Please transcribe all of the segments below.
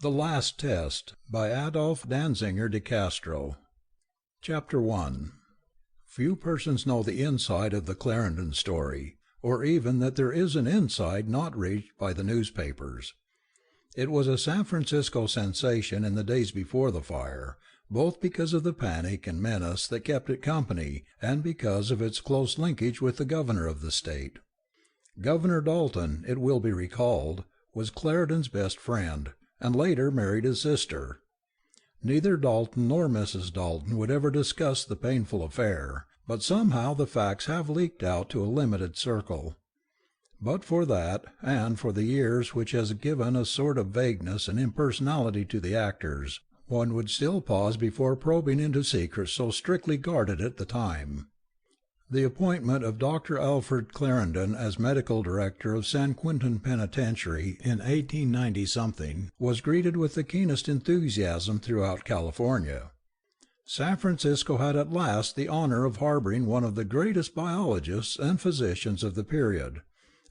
The Last Test by Adolf Danziger de Castro. Chapter 1. Few persons know the inside of the Clarendon story, or even that there is an inside not reached by the newspapers. It was a San Francisco sensation in the days before the fire, both because of the panic and menace that kept it company, and because of its close linkage with the governor of the state. Governor Dalton, it will be recalled, was Clarendon's best friend, and later married his sister. Neither Dalton nor Mrs. Dalton would ever discuss the painful affair, but somehow the facts have leaked out to a limited circle. But for that, and for the years which has given a sort of vagueness and impersonality to the actors, one would still pause before probing into secrets so strictly guarded at the time. The appointment of Dr. Alfred Clarendon as medical director of San Quentin Penitentiary in 1890-something was greeted with the keenest enthusiasm throughout California. San Francisco had at last the honor of harboring one of the greatest biologists and physicians of the period,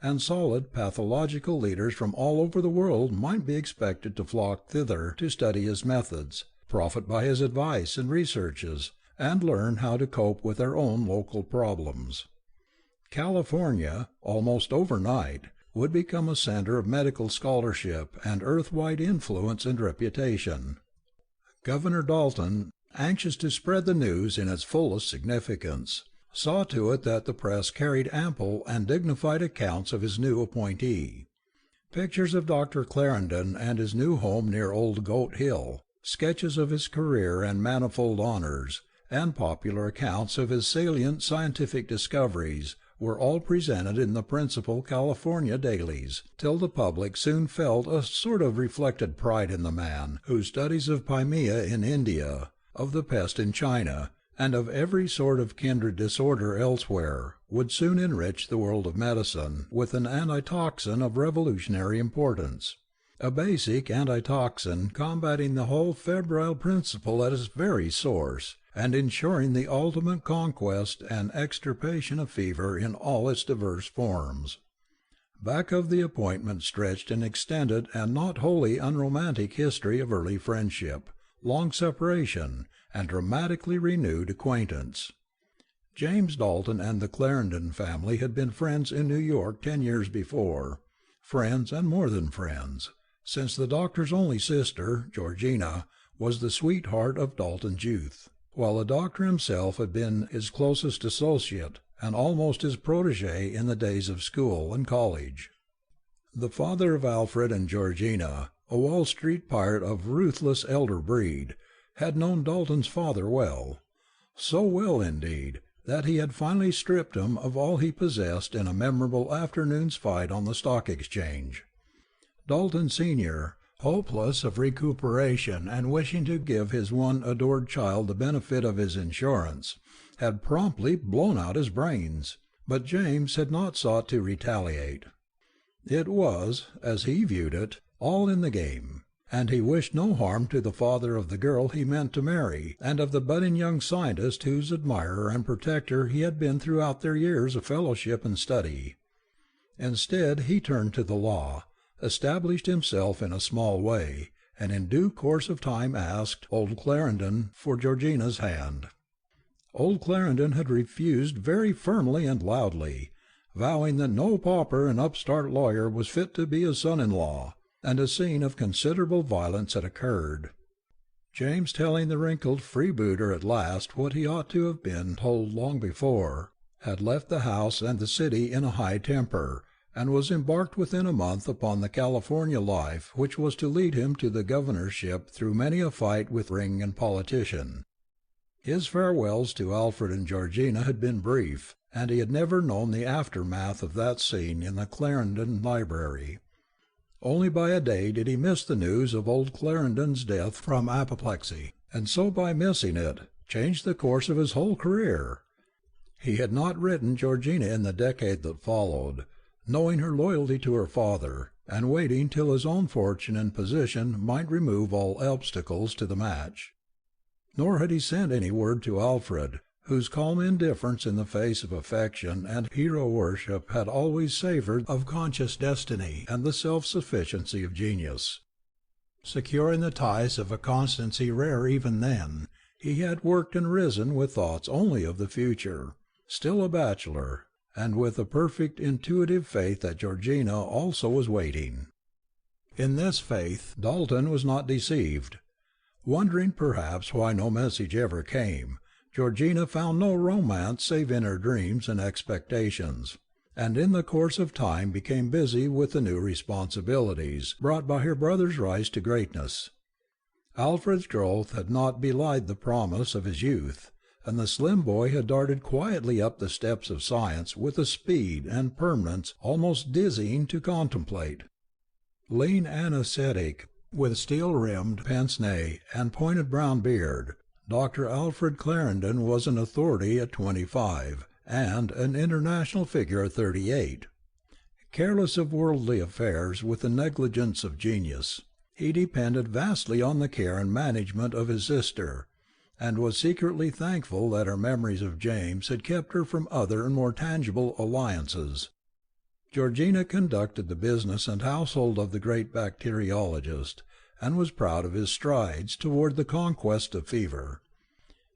and solid pathological leaders from all over the world might be expected to flock thither to study his methods, profit by his advice and researches, and learn how to cope with their own local problems. California, almost overnight, would become a center of medical scholarship and earth-wide influence and reputation. Governor Dalton, anxious to spread the news in its fullest significance, saw to it that the press carried ample and dignified accounts of his new appointee. Pictures of Dr. Clarendon and his new home near Old Goat Hill, sketches of his career and manifold honors, and popular accounts of his salient scientific discoveries were all presented in the principal California dailies, till the public soon felt a sort of reflected pride in the man whose studies of Pymia in India, of the pest in China, and of every sort of kindred disorder elsewhere, would soon enrich the world of medicine with an antitoxin of revolutionary importance, a basic antitoxin combating the whole febrile principle at its very source, and ensuring the ultimate conquest and extirpation of fever in all its diverse forms. Back of the appointment stretched an extended and not wholly unromantic history of early friendship, long separation, and dramatically renewed acquaintance. James Dalton and the Clarendon family had been friends in New York 10 years before, friends and more than friends, since the doctor's only sister, Georgina, was the sweetheart of Dalton's youth, while the doctor himself had been his closest associate and almost his protégé in the days of school and college. The father of Alfred and Georgina, a Wall Street pirate of ruthless elder breed, had known Dalton's father well, so well indeed that he had finally stripped him of all he possessed in a memorable afternoon's fight on the Stock Exchange. Dalton Sr., hopeless of recuperation and wishing to give his one adored child the benefit of his insurance, had promptly blown out his brains, but James had not sought to retaliate. It was, as he viewed it, all in the game, and he wished no harm to the father of the girl he meant to marry and of the budding young scientist whose admirer and protector he had been throughout their years of fellowship and study. Instead he turned to the law, established himself in a small way, and in due course of time asked old Clarendon for Georgina's hand. Old Clarendon had refused very firmly and loudly, vowing that no pauper and upstart lawyer was fit to be his son-in-law, and a scene of considerable violence had occurred. James, telling the wrinkled freebooter at last what he ought to have been told long before, had left the house and the city in a high temper, and was embarked within a month upon the California life which was to lead him to the governorship through many a fight with ring and politician. His farewells to Alfred and Georgina had been brief, and he had never known the aftermath of that scene in the Clarendon library. Only by a day did he miss the news of old Clarendon's death from apoplexy, and so by missing it changed the course of his whole career. He had not written Georgina in the decade that followed, knowing her loyalty to her father, and waiting till his own fortune and position might remove all obstacles to the match. Nor had he sent any word to Alfred, whose calm indifference in the face of affection and hero-worship had always savoured of conscious destiny and the self-sufficiency of genius. Secure in the ties of a constancy rare even then, he had worked and risen with thoughts only of the future, still a bachelor, and with a perfect intuitive faith that Georgina also was waiting. In this faith Dalton was not deceived. Wondering perhaps why no message ever came, Georgina found no romance save in her dreams and expectations, and in the course of time became busy with the new responsibilities brought by her brother's rise to greatness. Alfred's growth had not belied the promise of his youth, and the slim boy had darted quietly up the steps of science with a speed and permanence almost dizzying to contemplate. Lean and ascetic, with steel-rimmed pince-nez and pointed brown beard, Dr. Alfred Clarendon was an authority at 25, and an international figure at 38. Careless of worldly affairs with the negligence of genius, he depended vastly on the care and management of his sister, and was secretly thankful that her memories of James had kept her from other and more tangible alliances. Georgina conducted the business and household of the great bacteriologist, and was proud of his strides toward the conquest of fever.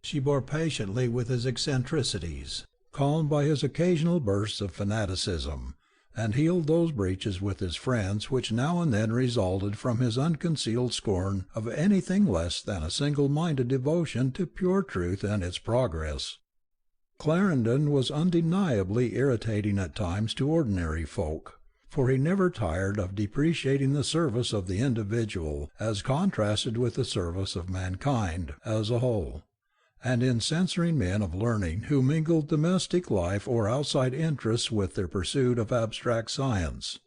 She bore patiently with his eccentricities, calmed by his occasional bursts of fanaticism, and healed those breaches with his friends which now and then resulted from his unconcealed scorn of anything less than a single-minded devotion to pure truth and its progress. Clarendon was undeniably irritating at times to ordinary folk, for he never tired of depreciating the service of the individual as contrasted with the service of mankind as a whole, and in censoring men of learning who mingled domestic life or outside interests with their pursuit of abstract science.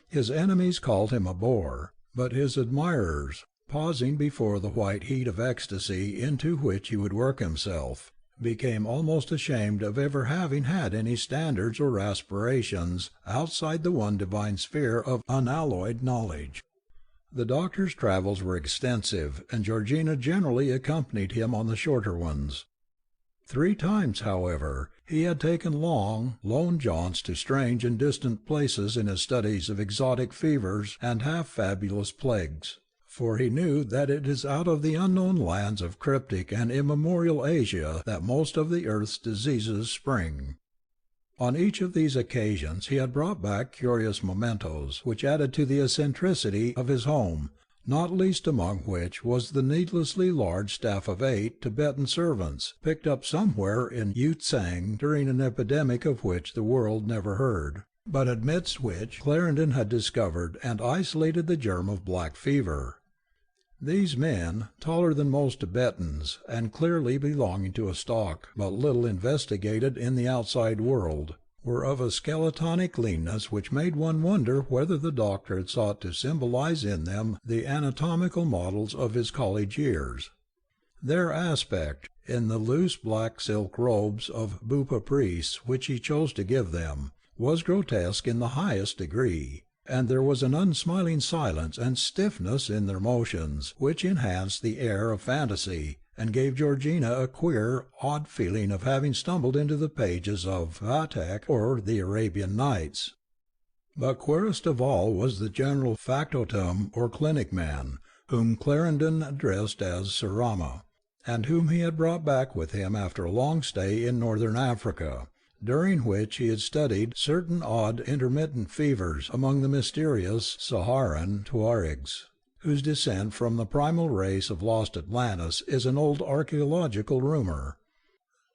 His enemies called him a bore, but his admirers, pausing before the white heat of ecstasy into which he would work himself, became almost ashamed of ever having had any standards or aspirations outside the one divine sphere of unalloyed knowledge. The doctor's travels were extensive, and Georgina generally accompanied him on the shorter ones. 3 times, however, he had taken long, lone jaunts to strange and distant places in his studies of exotic fevers and half-fabulous plagues, for he knew that it is out of the unknown lands of cryptic and immemorial Asia that most of the earth's diseases spring. On each of these occasions he had brought back curious mementos which added to the eccentricity of his home, not least among which was the needlessly large staff of 8 Tibetan servants, picked up somewhere in Yutsang during an epidemic of which the world never heard, but amidst which Clarendon had discovered and isolated the germ of black fever. These men, taller than most Tibetans, and clearly belonging to a stock but little investigated in the outside world, were of a skeletonic leanness which made one wonder whether the doctor had sought to symbolize in them the anatomical models of his college years. Their aspect, in the loose black silk robes of Bupa priests which he chose to give them, was grotesque in the highest degree, and there was an unsmiling silence and stiffness in their motions which enhanced the air of fantasy, and gave Georgina a queer, odd feeling of having stumbled into the pages of Vathek or the Arabian Nights. But queerest of all was the general factotum or clinic man, whom Clarendon addressed as Sir Rama, and whom he had brought back with him after a long stay in northern Africa, during which he had studied certain odd intermittent fevers among the mysterious Saharan Tuaregs, whose descent from the primal race of lost Atlantis is an old archaeological rumor.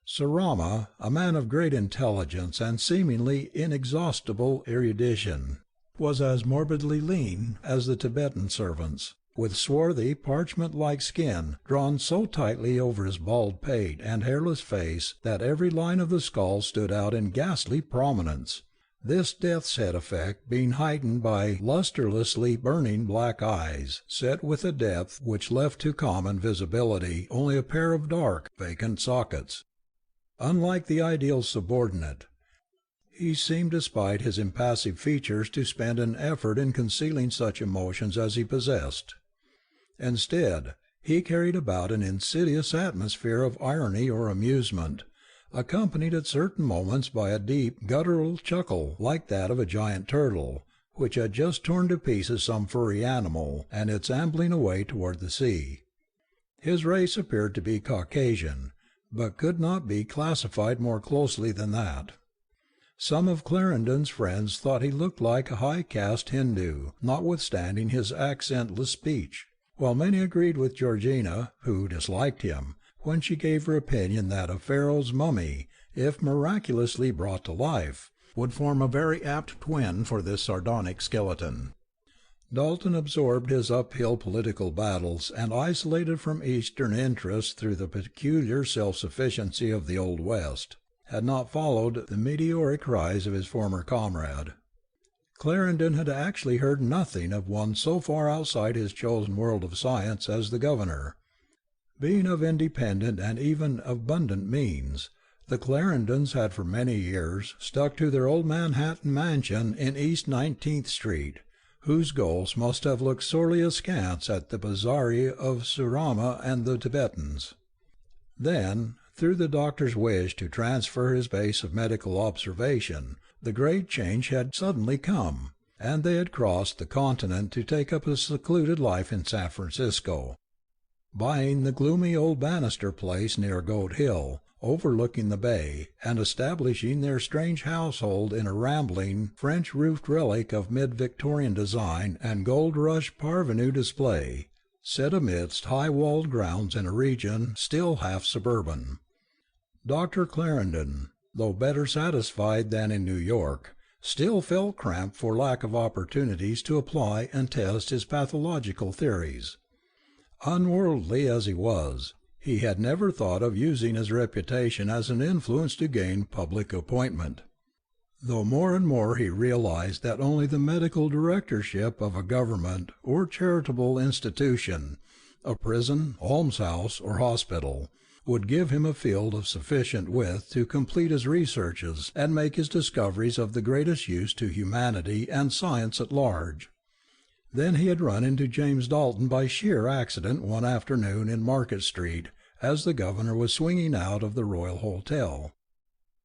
Sir Rama, a man of great intelligence and seemingly inexhaustible erudition, was as morbidly lean as the Tibetan servants, with swarthy, parchment-like skin drawn so tightly over his bald pate and hairless face that every line of the skull stood out in ghastly prominence, this death's-head effect being heightened by lustrelessly burning black eyes, set with a depth which left to common visibility only a pair of dark, vacant sockets. Unlike the ideal subordinate, he seemed, despite his impassive features, to spend an effort in concealing such emotions as he possessed. Instead, he carried about an insidious atmosphere of irony or amusement, accompanied at certain moments by a deep guttural chuckle like that of a giant turtle, which had just torn to pieces some furry animal, and it's ambling away toward the sea. His race appeared to be Caucasian, but could not be classified more closely than that. Some of Clarendon's friends thought he looked like a high-caste Hindu, notwithstanding his accentless speech, while many agreed with Georgina, who disliked him, when she gave her opinion that a pharaoh's mummy, if miraculously brought to life, would form a very apt twin for this sardonic skeleton. Dalton absorbed his uphill political battles and isolated from Eastern interests through the peculiar self-sufficiency of the Old West, had not followed the meteoric rise of his former comrade. Clarendon had actually heard nothing of one so far outside his chosen world of science as the governor. Being of independent and even abundant means, the Clarendons had for many years stuck to their old Manhattan mansion in East 19th Street, whose ghosts must have looked sorely askance at the bizarrerie of Surama and the Tibetans. Then, through the doctor's wish to transfer his base of medical observation, the great change had suddenly come, and they had crossed the continent to take up a secluded life in San Francisco, buying the gloomy old Bannister place near Goat Hill, overlooking the bay, and establishing their strange household in a rambling, French-roofed relic of mid-Victorian design and gold-rush parvenu display, set amidst high-walled grounds in a region still half suburban. Dr. Clarendon, though better satisfied than in New York, still felt cramped for lack of opportunities to apply and test his pathological theories. Unworldly as he was, he had never thought of using his reputation as an influence to gain public appointment, though more and more he realized that only the medical directorship of a government or charitable institution, a prison, almshouse, or hospital, would give him a field of sufficient width to complete his researches and make his discoveries of the greatest use to humanity and science at large. Then he had run into James Dalton by sheer accident one afternoon in Market Street, as the governor was swinging out of the Royal Hotel.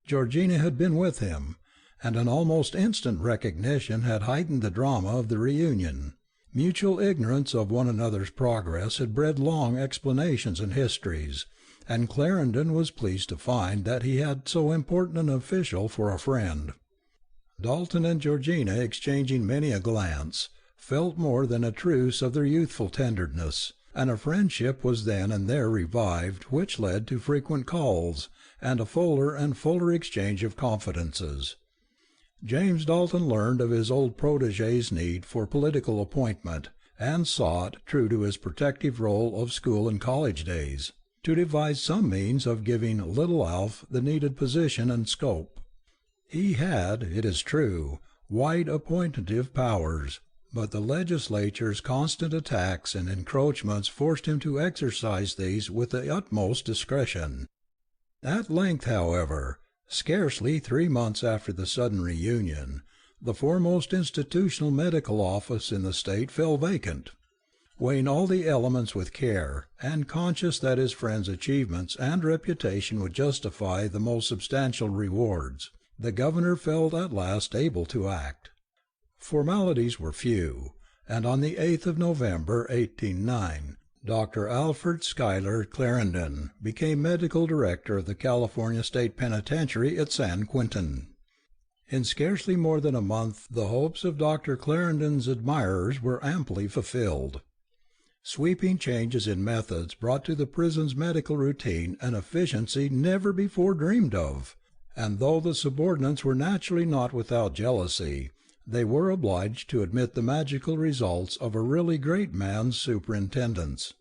Georgina had been with him, and an almost instant recognition had heightened the drama of the reunion. Mutual ignorance of one another's progress had bred long explanations and histories, and Clarendon was pleased to find that he had so important an official for a friend. Dalton and Georgina, exchanging many a glance, felt more than a truce of their youthful tenderness, and a friendship was then and there revived which led to frequent calls and a fuller and fuller exchange of confidences. James Dalton learned of his old protégé's need for political appointment, and sought, true to his protective role of school and college days, to devise some means of giving little Alf the needed position and scope. He had, it is true, wide appointive powers, but the legislature's constant attacks and encroachments forced him to exercise these with the utmost discretion. At length, however, scarcely 3 months after the sudden reunion, the foremost institutional medical office in the state fell vacant. Weighing all the elements with care, and conscious that his friend's achievements and reputation would justify the most substantial rewards, the governor felt at last able to act. Formalities were few, and on the 8th of November, 1809, Dr. Alfred Schuyler Clarendon became medical director of the California State Penitentiary at San Quentin. In scarcely more than a month the hopes of Dr. Clarendon's admirers were amply fulfilled. Sweeping changes in methods brought to the prison's medical routine an efficiency never before dreamed of, and though the subordinates were naturally not without jealousy, they were obliged to admit the magical results of a really great man's superintendence.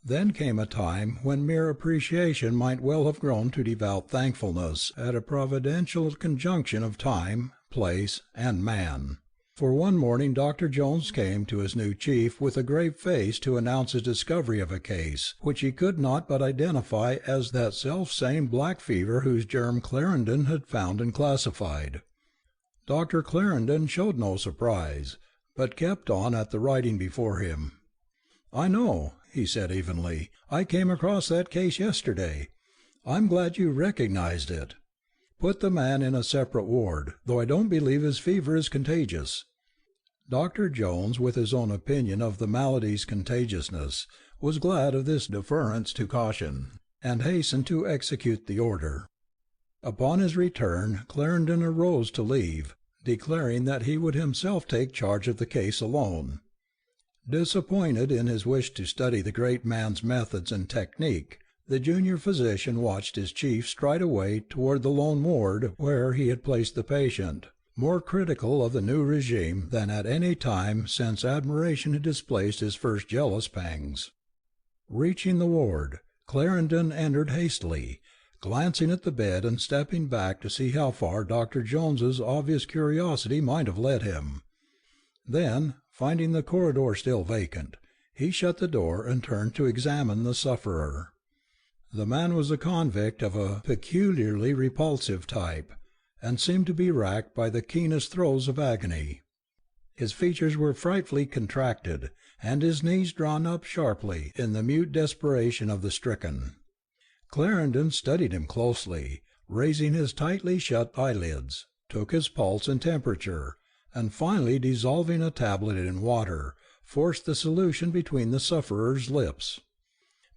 Then came a time when mere appreciation might well have grown to devout thankfulness at a providential conjunction of time, place, and man. For one morning Dr. Jones came to his new chief with a grave face to announce his discovery of a case, which he could not but identify as that self-same black fever whose germ Clarendon had found and classified. Dr. Clarendon showed no surprise, but kept on at the writing before him. "I know," he said evenly. "I came across that case yesterday. I'm glad you recognized it. Put the man in a separate ward, though I don't believe his fever is contagious." Dr. Jones, with his own opinion of the malady's contagiousness, was glad of this deference to caution, and hastened to execute the order. Upon his return, Clarendon arose to leave, declaring that he would himself take charge of the case alone. Disappointed in his wish to study the great man's methods and technique, the junior physician watched his chief stride away toward the lone ward where he had placed the patient, more critical of the new regime than at any time since admiration had displaced his first jealous pangs. Reaching the ward, Clarendon entered hastily, glancing at the bed and stepping back to see how far Dr. Jones's obvious curiosity might have led him. Then, finding the corridor still vacant, he shut the door and turned to examine the sufferer. The man was a convict of a peculiarly repulsive type, and seemed to be racked by the keenest throes of agony. His features were frightfully contracted, and his knees drawn up sharply in the mute desperation of the stricken. Clarendon studied him closely, raising his tightly shut eyelids, took his pulse and temperature, and finally dissolving a tablet in water, forced the solution between the sufferer's lips.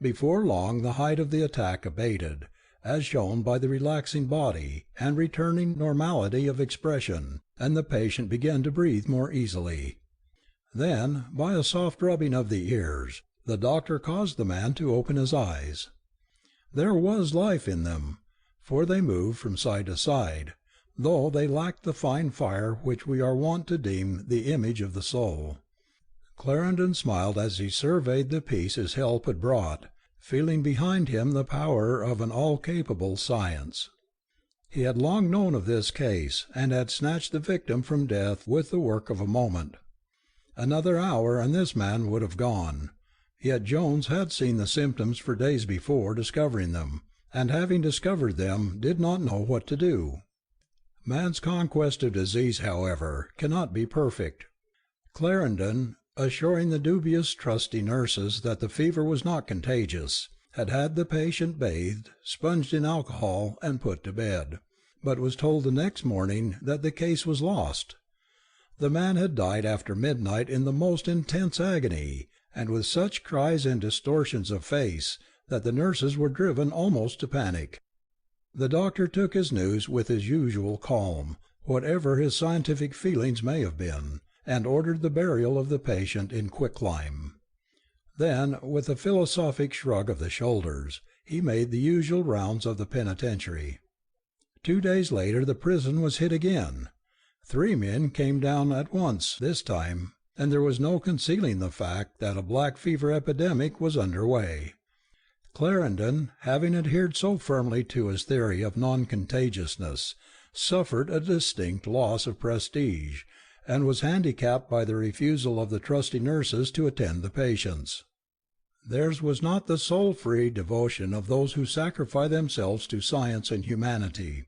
Before long the height of the attack abated, as shown by the relaxing body and returning normality of expression, and the patient began to breathe more easily. Then, by a soft rubbing of the ears, the doctor caused the man to open his eyes. There was life in them, for they moved from side to side, though they lacked the fine fire which we are wont to deem the image of the soul. Clarendon smiled as he surveyed the peace his help had brought, feeling behind him the power of an all-capable science. He had long known of this case, and had snatched the victim from death with the work of a moment. Another hour and this man would have gone, yet Jones had seen the symptoms for days before discovering them, and having discovered them did not know what to do. Man's conquest of disease, however, cannot be perfect. Clarendon, assuring the dubious trusty nurses that the fever was not contagious, had had the patient bathed, sponged in alcohol, and put to bed, but was told the next morning that the case was lost. The man had died after midnight in the most intense agony, and with such cries and distortions of face that the nurses were driven almost to panic. The doctor took his news with his usual calm, whatever his scientific feelings may have been, and ordered the burial of the patient in quicklime. Then, with a philosophic shrug of the shoulders, he made the usual rounds of the penitentiary. 2 days later the prison was hit again. 3 men came down at once this time, and there was no concealing the fact that a black fever epidemic was under way. Clarendon, having adhered so firmly to his theory of non-contagiousness, suffered a distinct loss of prestige, and was handicapped by the refusal of the trusty nurses to attend the patients. Theirs was not the soul-free devotion of those who sacrifice themselves to science and humanity.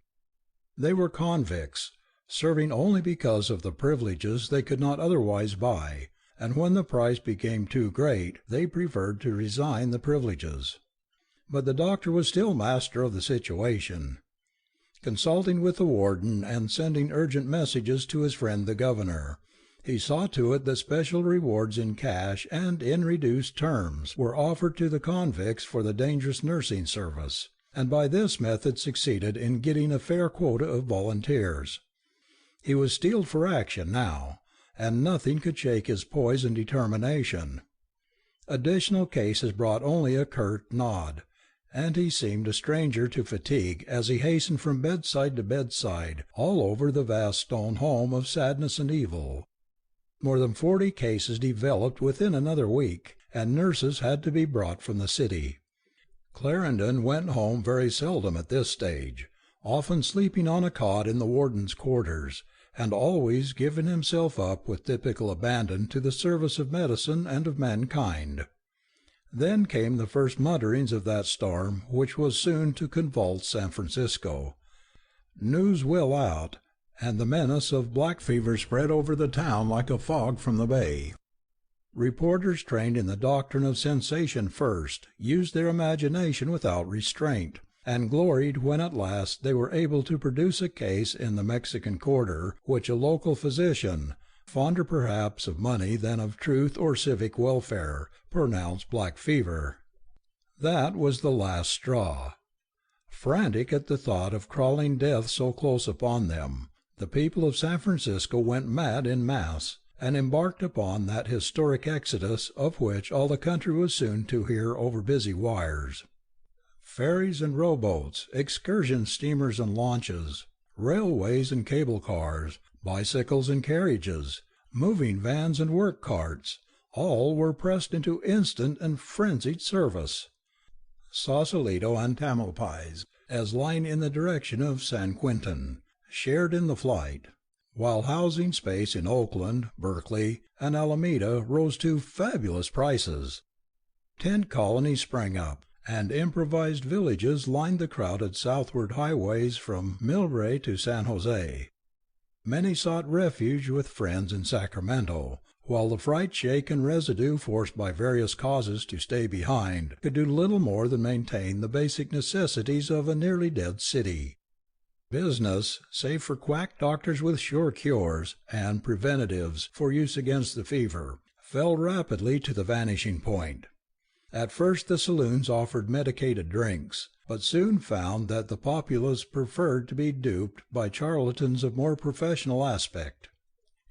They were convicts, serving only because of the privileges they could not otherwise buy, and when the price became too great they preferred to resign the privileges. But the doctor was still master of the situation. Consulting with the warden and sending urgent messages to his friend the governor, he saw to it that special rewards in cash and in reduced terms were offered to the convicts for the dangerous nursing service, and by this method succeeded in getting a fair quota of volunteers. He was steeled for action now, and nothing could shake his poise and determination. Additional cases brought only a curt nod, and he seemed a stranger to fatigue as he hastened from bedside to bedside all over the vast stone home of sadness and evil. More than 40 cases developed within another week, and nurses had to be brought from the city. Clarendon went home very seldom at this stage, often sleeping on a cot in the warden's quarters, and always giving himself up with typical abandon to the service of medicine and of mankind. Then came the first mutterings of that storm which was soon to convulse San Francisco. News will out, and the menace of black fever spread over the town like a fog from the bay. Reporters trained in the doctrine of sensation first used their imagination without restraint, and gloried when at last they were able to produce a case in the Mexican quarter which a local physician, fonder perhaps of money than of truth or civic welfare, pronounced black fever. That was the last straw. Frantic at the thought of crawling death so close upon them, the people of San Francisco went mad in mass, and embarked upon that historic exodus of which all the country was soon to hear over busy wires. Ferries and rowboats, excursion steamers and launches, railways and cable cars, bicycles and carriages, moving vans and work carts, all were pressed into instant and frenzied service. Sausalito and Tamalpais, as lying in the direction of San Quentin, shared in the flight, while housing space in Oakland, Berkeley, and Alameda rose to fabulous prices. Tent colonies sprang up, and improvised villages lined the crowded southward highways from Millbrae to San Jose. Many sought refuge with friends in Sacramento, while the fright-shaken residue forced by various causes to stay behind could do little more than maintain the basic necessities of a nearly dead city. Business, save for quack doctors with sure cures and preventives for use against the fever, fell rapidly to the vanishing point. At first the saloons offered medicated drinks, but soon found that the populace preferred to be duped by charlatans of more professional aspect.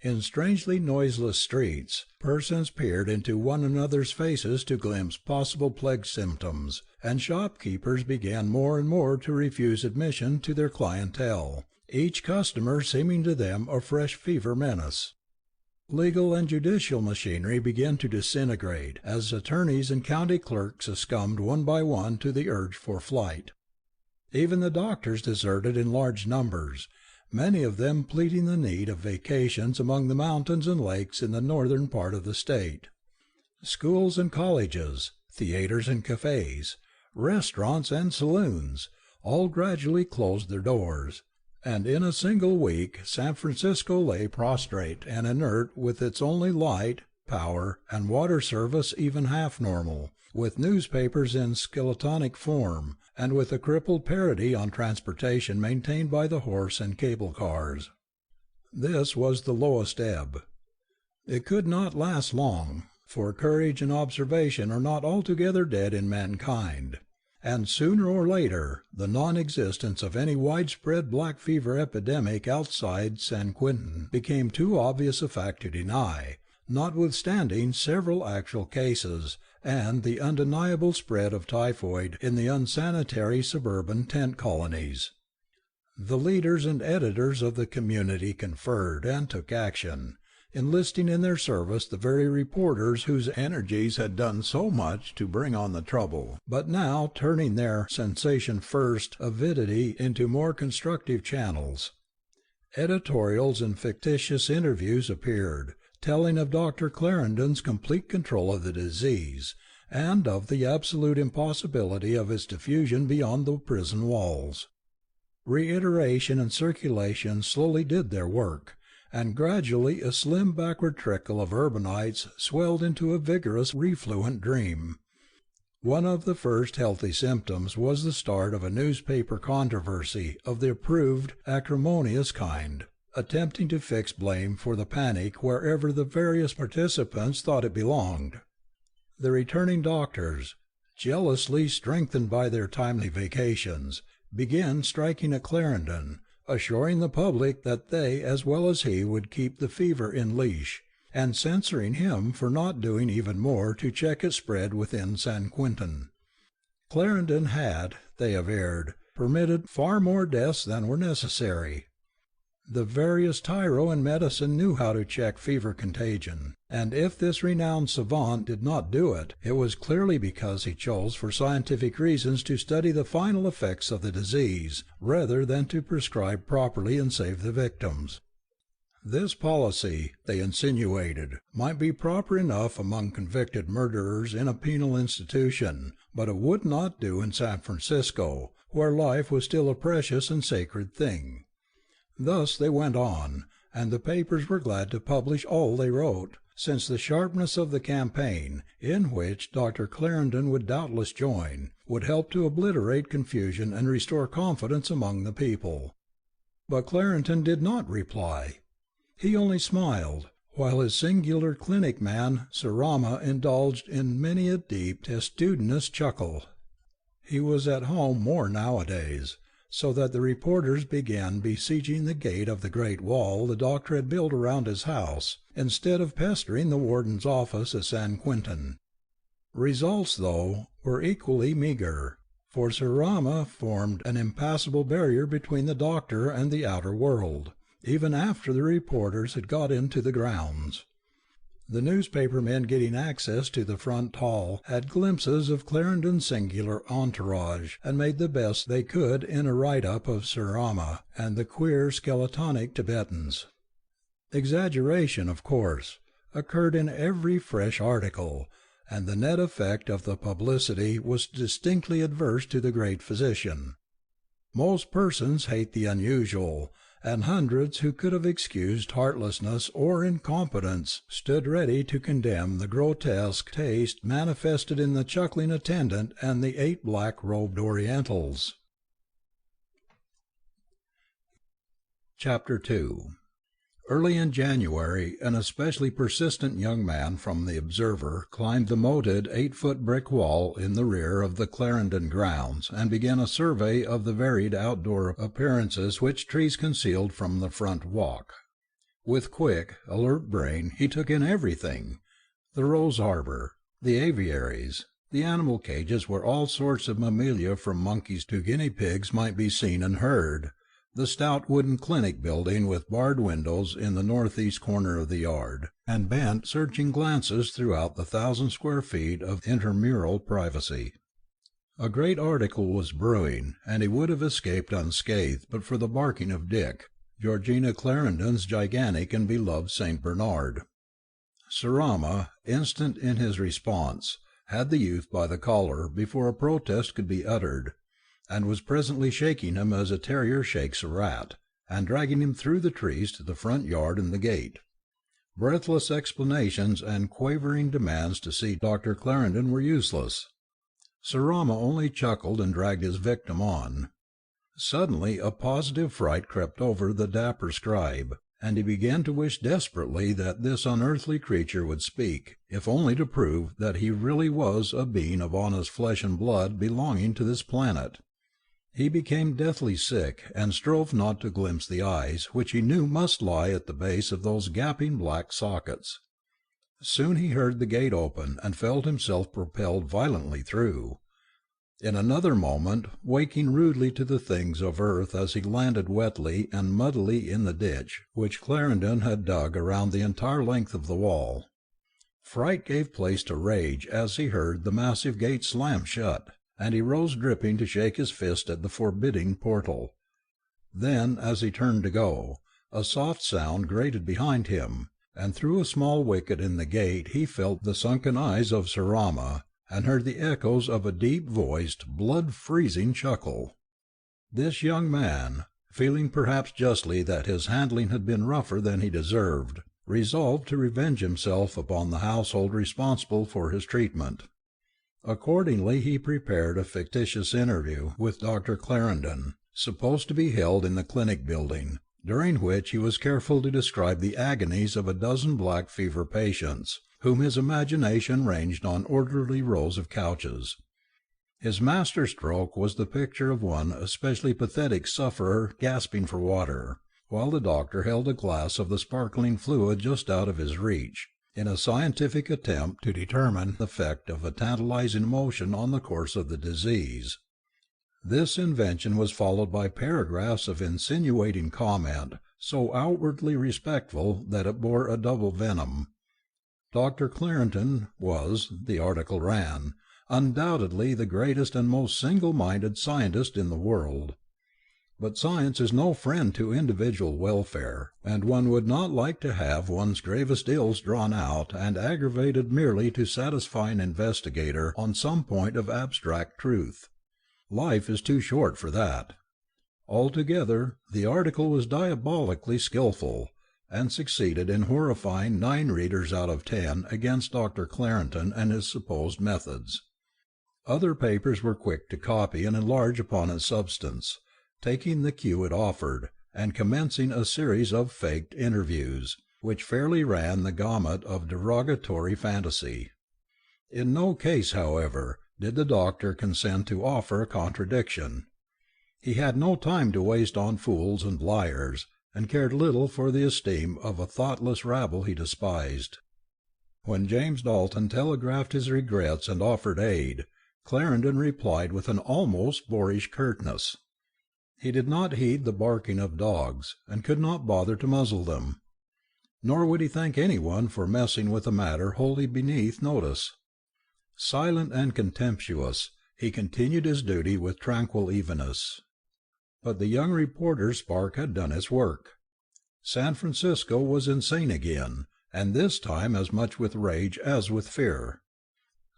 In strangely noiseless streets, persons peered into one another's faces to glimpse possible plague symptoms, and shopkeepers began more and more to refuse admission to their clientele, each customer seeming to them a fresh fever menace. Legal and judicial machinery began to disintegrate as attorneys and county clerks succumbed one by one to the urge for flight. Even the doctors deserted in large numbers, many of them pleading the need of vacations among the mountains and lakes in the northern part of the state. Schools and colleges, theaters and cafes, restaurants and saloons, all gradually closed their doors, and in a single week San Francisco lay prostrate and inert, with its only light, power, and water service even half normal, with newspapers in skeletonic form, and with a crippled parody on transportation maintained by the horse and cable cars. This was the lowest ebb. It could not last long, for courage and observation are not altogether dead in mankind, and sooner or later the non-existence of any widespread black fever epidemic outside San Quentin became too obvious a fact to deny, notwithstanding several actual cases and the undeniable spread of typhoid in the unsanitary suburban tent colonies. The leaders and editors of the community conferred and took action, enlisting in their service the very reporters whose energies had done so much to bring on the trouble, but now turning their sensation-first avidity into more constructive channels. Editorials and fictitious interviews appeared, telling of Dr. Clarendon's complete control of the disease, and of the absolute impossibility of its diffusion beyond the prison walls. Reiteration and circulation slowly did their work, and gradually a slim backward trickle of urbanites swelled into a vigorous refluent dream. One of the first healthy symptoms was the start of a newspaper controversy of the approved acrimonious kind, attempting to fix blame for the panic wherever the various participants thought it belonged. The returning doctors, jealously strengthened by their timely vacations, began striking at Clarendon, assuring the public that they as well as he would keep the fever in leash, and censuring him for not doing even more to check its spread within San Quentin. Clarendon had, they averred, permitted far more deaths than were necessary. The veriest tyro in medicine knew how to check fever contagion, and if this renowned savant did not do it, it was clearly because he chose for scientific reasons to study the final effects of the disease, rather than to prescribe properly and save the victims. This policy, they insinuated, might be proper enough among convicted murderers in a penal institution, but it would not do in San Francisco, where life was still a precious and sacred thing. Thus they went on, and the papers were glad to publish all they wrote, since the sharpness of the campaign, in which Dr. Clarendon would doubtless join, would help to obliterate confusion and restore confidence among the people. But Clarendon did not reply. He only smiled, while his singular clinic man Sir Rama indulged in many a deep, testudinous chuckle. He was at home more nowadays, so that the reporters began besieging the gate of the great wall the doctor had built around his house, instead of pestering the warden's office at San Quentin. Results, though, were equally meagre, for Sir Rama formed an impassable barrier between the doctor and the outer world, even after the reporters had got into the grounds. The newspaper men getting access to the front hall had glimpses of Clarendon's singular entourage, and made the best they could in a write-up of Sir Rama and the queer skeletonic Tibetans. Exaggeration, of course, occurred in every fresh article, and the net effect of the publicity was distinctly adverse to the great physician. Most persons hate the unusual, and hundreds who could have excused heartlessness or incompetence stood ready to condemn the grotesque taste manifested in the chuckling attendant and the 8 black-robed Orientals. Chapter 2. Early in January, an especially persistent young man from the Observer climbed the moated 8-foot brick wall in the rear of the Clarendon grounds, and began a survey of the varied outdoor appearances which trees concealed from the front walk. With quick, alert brain he took in everything: the rose arbor, the aviaries, the animal cages where all sorts of mammalia from monkeys to guinea pigs might be seen and heard, the stout wooden clinic building with barred windows in the northeast corner of the yard, and bent searching glances throughout the 1,000 square feet of intramural privacy. A great article was brewing, and he would have escaped unscathed but for the barking of Dick, Georgina Clarendon's gigantic and beloved St. Bernard. Sir Rama, instant in his response, had the youth by the collar before a protest could be uttered, and was presently shaking him as a terrier shakes a rat, and dragging him through the trees to the front yard and the gate. Breathless explanations and quavering demands to see Dr. Clarendon were useless. Sir Rama only chuckled and dragged his victim on. Suddenly a positive fright crept over the dapper scribe, and he began to wish desperately that this unearthly creature would speak, if only to prove that he really was a being of honest flesh and blood belonging to this planet. He became deathly sick, and strove not to glimpse the eyes, which he knew must lie at the base of those gaping black sockets. Soon he heard the gate open, and felt himself propelled violently through. In another moment, waking rudely to the things of earth as he landed wetly and muddily in the ditch which Clarendon had dug around the entire length of the wall. Fright gave place to rage as he heard the massive gate slam shut, and he rose dripping to shake his fist at the forbidding portal. Then, as he turned to go, a soft sound grated behind him, and through a small wicket in the gate he felt the sunken eyes of Sir Rama, and heard the echoes of a deep-voiced, blood-freezing chuckle. This young man, feeling perhaps justly that his handling had been rougher than he deserved, resolved to revenge himself upon the household responsible for his treatment. Accordingly he prepared a fictitious interview with Dr. Clarendon, supposed to be held in the clinic building, during which he was careful to describe the agonies of a dozen black fever patients, whom his imagination ranged on orderly rows of couches. His master stroke was the picture of one especially pathetic sufferer gasping for water, while the doctor held a glass of the sparkling fluid just out of his reach, in a scientific attempt to determine the effect of a tantalizing motion on the course of the disease. This invention was followed by paragraphs of insinuating comment, so outwardly respectful that it bore a double venom. Dr. Clarendon was, the article ran, undoubtedly the greatest and most single-minded scientist in the world. But science is no friend to individual welfare, and one would not like to have one's gravest ills drawn out and aggravated merely to satisfy an investigator on some point of abstract truth. Life is too short for that. Altogether, the article was diabolically skilful, and succeeded in horrifying 9 readers out of 10 against Dr. Clarendon and his supposed methods. Other papers were quick to copy and enlarge upon its substance, taking the cue it offered, and commencing a series of faked interviews, which fairly ran the gamut of derogatory fantasy. In no case, however, did the doctor consent to offer a contradiction. He had no time to waste on fools and liars, and cared little for the esteem of a thoughtless rabble he despised. When James Dalton telegraphed his regrets and offered aid, Clarendon replied with an almost boorish curtness. He did not heed the barking of dogs, and could not bother to muzzle them. Nor would he thank anyone for messing with a matter wholly beneath notice. Silent and contemptuous, he continued his duty with tranquil evenness. But the young reporter's spark had done its work. San Francisco was insane again, and this time as much with rage as with fear.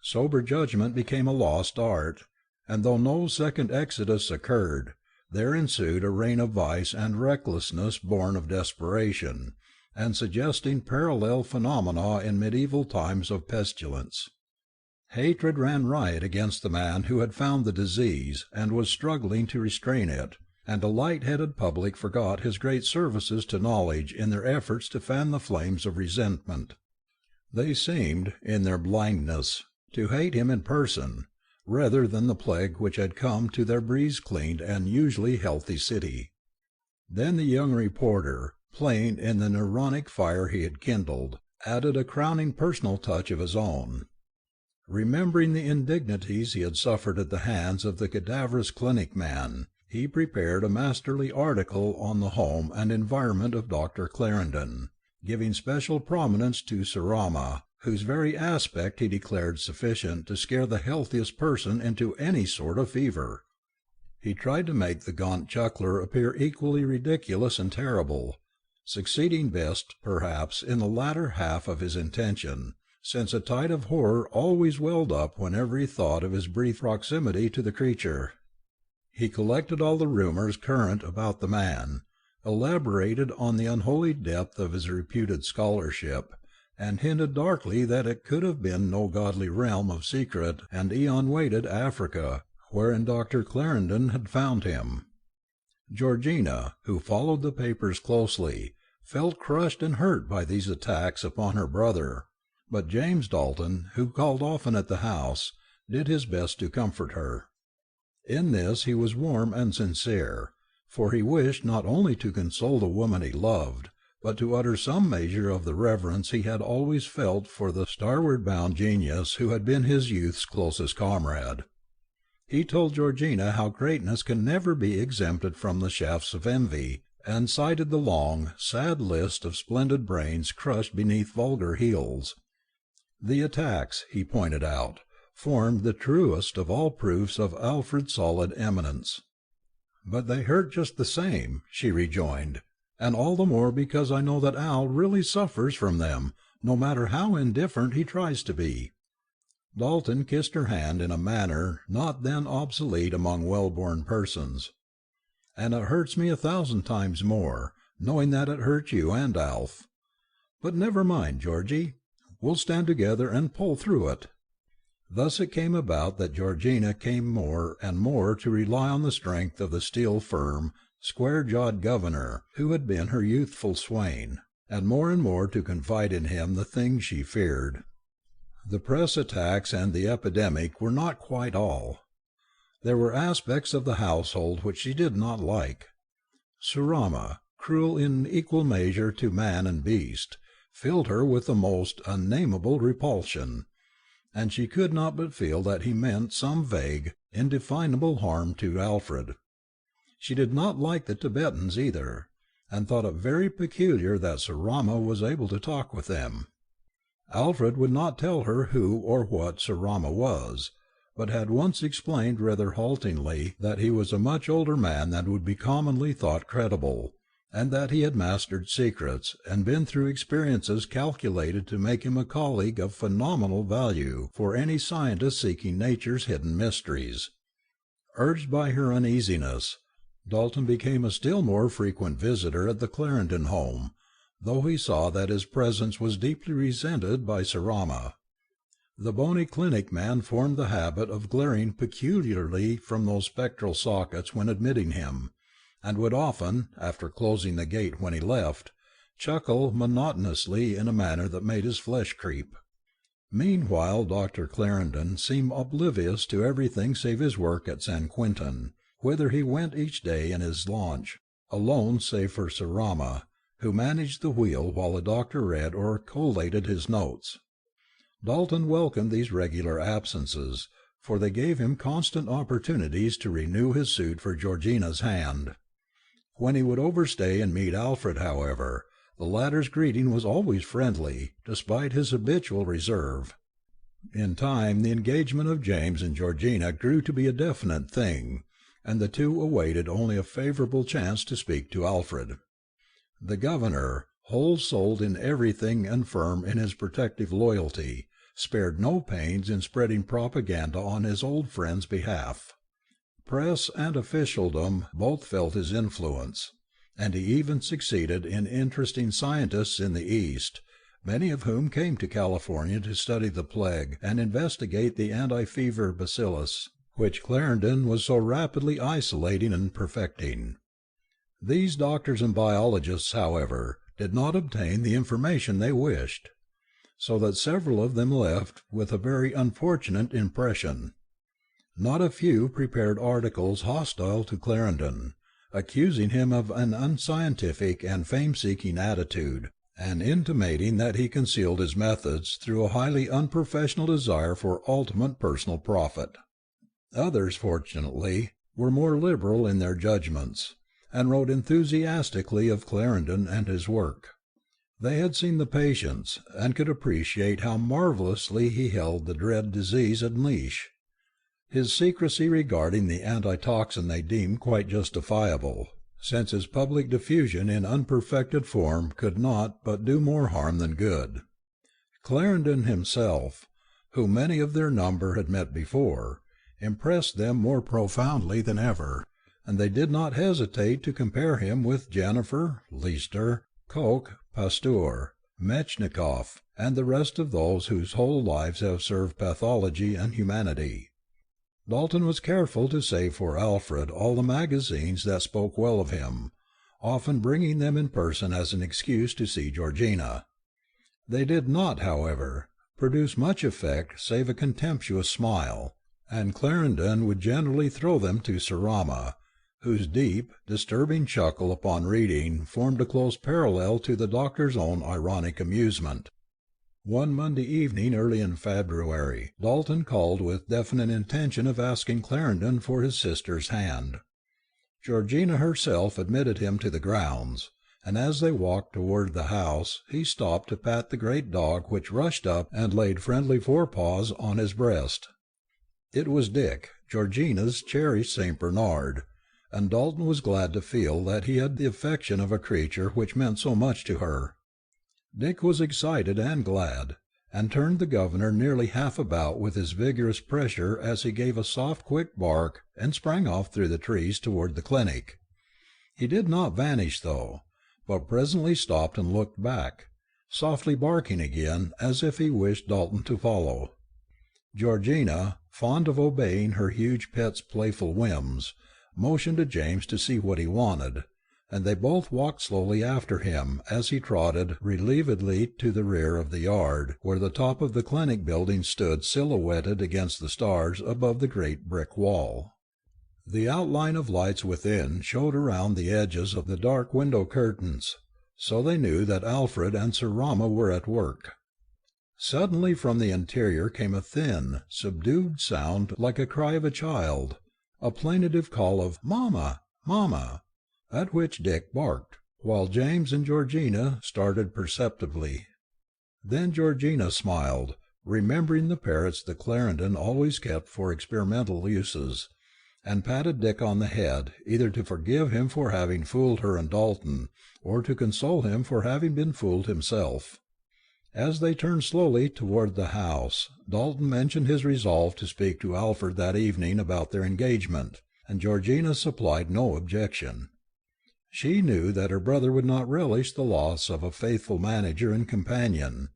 Sober judgment became a lost art, and though no second exodus occurred, there ensued a reign of vice and recklessness born of desperation, and suggesting parallel phenomena in medieval times of pestilence. Hatred ran riot against the man who had found the disease and was struggling to restrain it, and a light-headed public forgot his great services to knowledge in their efforts to fan the flames of resentment. They seemed, in their blindness, to hate him in person, rather than the plague which had come to their breeze-cleaned and usually healthy city. Then the young reporter, playing in the neuronic fire he had kindled, added a crowning personal touch of his own. Remembering the indignities he had suffered at the hands of the cadaverous clinic man, he prepared a masterly article on the home and environment of Dr. Clarendon, giving special prominence to Sarama, whose very aspect he declared sufficient to scare the healthiest person into any sort of fever. He tried to make the gaunt chuckler appear equally ridiculous and terrible, succeeding best, perhaps, in the latter half of his intention, since a tide of horror always welled up whenever he thought of his brief proximity to the creature. He collected all the rumours current about the man, elaborated on the unholy depth of his reputed scholarship, and hinted darkly that it could have been no godly realm of secret and aeon-weighted Africa wherein Dr. Clarendon had found him. Georgina, who followed the papers closely, felt crushed and hurt by these attacks upon her brother, but James Dalton, who called often at the house, did his best to comfort her. In this he was warm and sincere, for he wished not only to console the woman he loved, but to utter some measure of the reverence he had always felt for the starward-bound genius who had been his youth's closest comrade. He told Georgina how greatness can never be exempted from the shafts of envy, and cited the long, sad list of splendid brains crushed beneath vulgar heels. The attacks, he pointed out, formed the truest of all proofs of Alfred's solid eminence. "But they hurt just the same," she rejoined, "and all the more because I know that Al really suffers from them, no matter how indifferent he tries to be." Dalton kissed her hand in a manner not then obsolete among well-born persons. "And it hurts me 1,000 times more, knowing that it hurt you and Alf. But never mind, Georgie, we'll stand together and pull through it." Thus it came about that Georgina came more and more to rely on the strength of the steel firm, square-jawed governor, who had been her youthful swain, and more to confide in him the things she feared. The press attacks and the epidemic were not quite all. There were aspects of the household which she did not like. Surama, cruel in equal measure to man and beast, filled her with the most unnameable repulsion, and she could not but feel that he meant some vague, indefinable harm to Alfred. She did not like the Tibetans either, and thought it very peculiar that Surama was able to talk with them. Alfred would not tell her who or what Surama was, but had once explained rather haltingly that he was a much older man than would be commonly thought credible, and that he had mastered secrets and been through experiences calculated to make him a colleague of phenomenal value for any scientist seeking nature's hidden mysteries. Urged by her uneasiness, Dalton became a still more frequent visitor at the Clarendon home, though he saw that his presence was deeply resented by Surama. The bony clinic man formed the habit of glaring peculiarly from those spectral sockets when admitting him, and would often, after closing the gate when he left, chuckle monotonously in a manner that made his flesh creep. Meanwhile Dr. Clarendon seemed oblivious to everything save his work at San Quentin, whither he went each day in his launch, alone save for Sir Rama, who managed the wheel while the doctor read or collated his notes. Dalton welcomed these regular absences, for they gave him constant opportunities to renew his suit for Georgina's hand. When he would overstay and meet Alfred, however, the latter's greeting was always friendly, despite his habitual reserve. In time the engagement of James and Georgina grew to be a definite thing, and the two awaited only a favourable chance to speak to Alfred. The governor, whole-souled in everything and firm in his protective loyalty, spared no pains in spreading propaganda on his old friend's behalf. Press and officialdom both felt his influence, and he even succeeded in interesting scientists in the East, many of whom came to California to study the plague and investigate the anti-fever bacillus, which Clarendon was so rapidly isolating and perfecting. These doctors and biologists, however, did not obtain the information they wished, so that several of them left with a very unfortunate impression. Not a few prepared articles hostile to Clarendon, accusing him of an unscientific and fame-seeking attitude, and intimating that he concealed his methods through a highly unprofessional desire for ultimate personal profit. Others, fortunately, were more liberal in their judgments, and wrote enthusiastically of Clarendon and his work. They had seen the patients, and could appreciate how marvellously he held the dread disease in leash. His secrecy regarding the antitoxin they deemed quite justifiable, since its public diffusion in unperfected form could not but do more harm than good. Clarendon himself, whom many of their number had met before, impressed them more profoundly than ever, and they did not hesitate to compare him with Jennifer, Lister, Koch, Pasteur, Metchnikoff, and the rest of those whose whole lives have served pathology and humanity. Dalton was careful to save for Alfred all the magazines that spoke well of him, often bringing them in person as an excuse to see Georgina. They did not, however, produce much effect save a contemptuous smile, and Clarendon would generally throw them to Sir Rama, whose deep, disturbing chuckle upon reading formed a close parallel to the doctor's own ironic amusement. One Monday evening early in February, Dalton called with definite intention of asking Clarendon for his sister's hand. Georgina herself admitted him to the grounds, and as they walked toward the house he stopped to pat the great dog, which rushed up and laid friendly forepaws on his breast. It was Dick, Georgina's cherished St. Bernard, and Dalton was glad to feel that he had the affection of a creature which meant so much to her. Dick was excited and glad, and turned the governor nearly half about with his vigorous pressure as he gave a soft quick bark and sprang off through the trees toward the clinic. He did not vanish, though, but presently stopped and looked back, softly barking again as if he wished Dalton to follow. Georgina, fond of obeying her huge pet's playful whims, motioned to James to see what he wanted, and they both walked slowly after him as he trotted relievedly to the rear of the yard, where the top of the clinic building stood silhouetted against the stars above the great brick wall. The outline of lights within showed around the edges of the dark window curtains, so they knew that Alfred and Sir Rama were at work. Suddenly from the interior came a thin, subdued sound like a cry of a child, a plaintive call of "Mamma! Mamma!" at which Dick barked, while James and Georgina started perceptibly. Then Georgina smiled, remembering the parrots that Clarendon always kept for experimental uses, and patted Dick on the head, either to forgive him for having fooled her and Dalton, or to console him for having been fooled himself. As they turned slowly toward the house, Dalton mentioned his resolve to speak to Alfred that evening about their engagement, and Georgina supplied no objection. She knew that her brother would not relish the loss of a faithful manager and companion,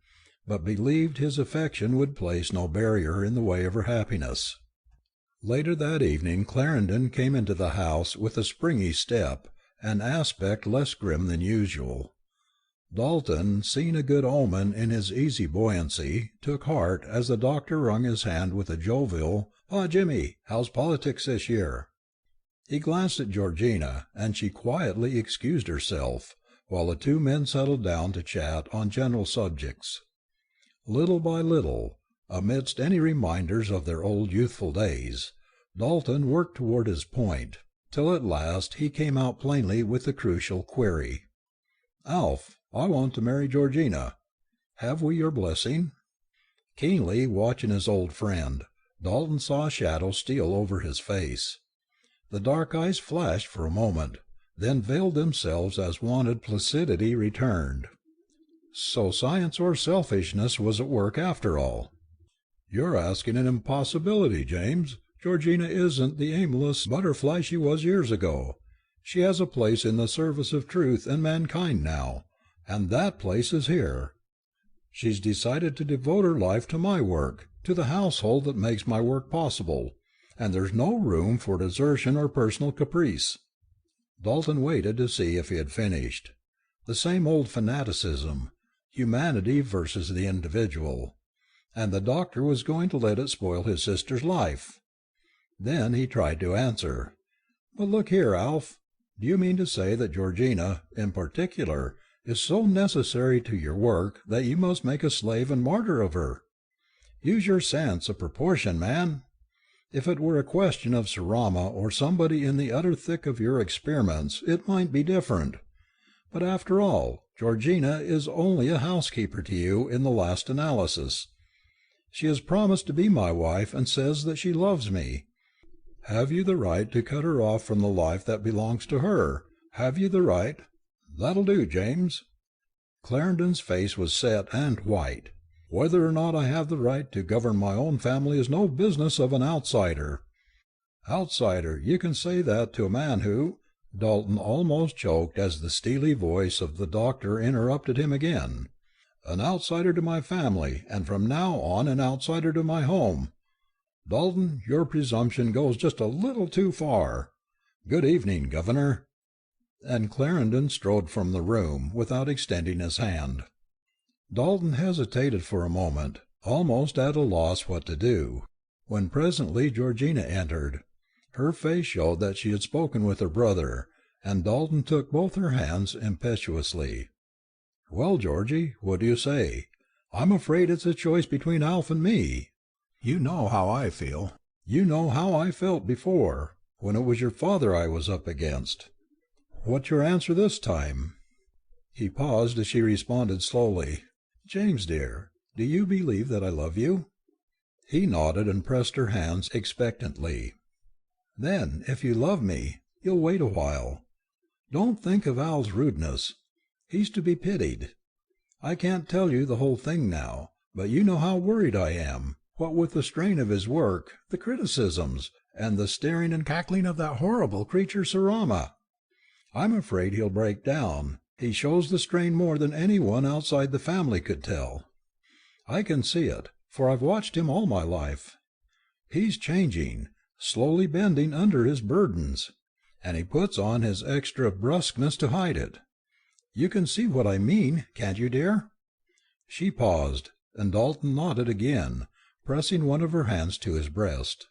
but believed his affection would place no barrier in the way of her happiness. Later that evening Clarendon came into the house with a springy step, and aspect less grim than usual. Dalton, seeing a good omen in his easy buoyancy, took heart as the doctor wrung his hand with a jovial, "Ah, Jimmy, how's politics this year?" He glanced at Georgina, and she quietly excused herself, while the two men settled down to chat on general subjects. Little by little, amidst any reminders of their old youthful days, Dalton worked toward his point, till at last he came out plainly with the crucial query: "Alf, I want to marry Georgina. Have we your blessing?" Keenly watching his old friend, Dalton saw a shadow steal over his face. The dark eyes flashed for a moment, then veiled themselves as wonted placidity returned. So science or selfishness was at work after all. "You're asking an impossibility, James. Georgina isn't the aimless butterfly she was years ago. She has a place in the service of truth and mankind now, and that place is here. She's decided to devote her life to my work, to the household that makes my work possible, and there's no room for desertion or personal caprice." Dalton waited to see if he had finished. The same old fanaticism, humanity versus the individual, and the doctor was going to let it spoil his sister's life. Then he tried to answer. "But look here, Alf, do you mean to say that Georgina, in particular, is so necessary to your work that you must make a slave and martyr of her? Use your sense of proportion, man. If it were a question of Sarama or somebody in the utter thick of your experiments, it might be different. But after all, Georgina is only a housekeeper to you in the last analysis. She has promised to be my wife and says that she loves me. Have you the right to cut her off from the life that belongs to her? Have you the right—" "That'll do, James." Clarendon's face was set and white. "Whether or not I have the right to govern my own family is no business of an outsider." "Outsider! You can say that to a man who—" Dalton almost choked as the steely voice of the doctor interrupted him again. "An outsider to my family, and from now on an outsider to my home. Dalton, your presumption goes just a little too far. Good evening, Governor." And Clarendon strode from the room without extending his hand. Dalton hesitated for a moment, almost at a loss what to do, when presently Georgina entered. Her face showed that she had spoken with her brother, and Dalton took both her hands impetuously. "Well, Georgie, what do you say? I'm afraid it's a choice between Alf and me. You know how I feel. You know how I felt before, when it was your father I was up against. What's your answer this time?" He paused as she responded slowly. "James, dear, do you believe that I love you?" He nodded and pressed her hands expectantly. "Then, if you love me, you'll wait a while. Don't think of Al's rudeness. He's to be pitied. I can't tell you the whole thing now, but you know how worried I am, what with the strain of his work, the criticisms, and the staring and cackling of that horrible creature Sarama. I'm afraid he'll break down. He shows the strain more than anyone outside the family could tell. I can see it, for I've watched him all my life. He's changing, slowly bending under his burdens, and he puts on his extra brusqueness to hide it. You can see what I mean, can't you, dear?" She paused, and Dalton nodded again, pressing one of her hands to his breast.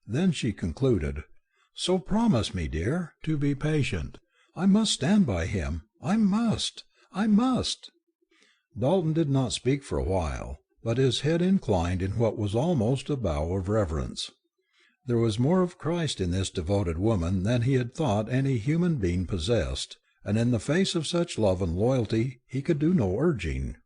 Then she concluded, "So promise me, dear, to be patient. I must stand by him. I must. I must." Dalton did not speak for a while, but his head inclined in what was almost a bow of reverence. There was more of Christ in this devoted woman than he had thought any human being possessed, and in the face of such love and loyalty he could do no urging.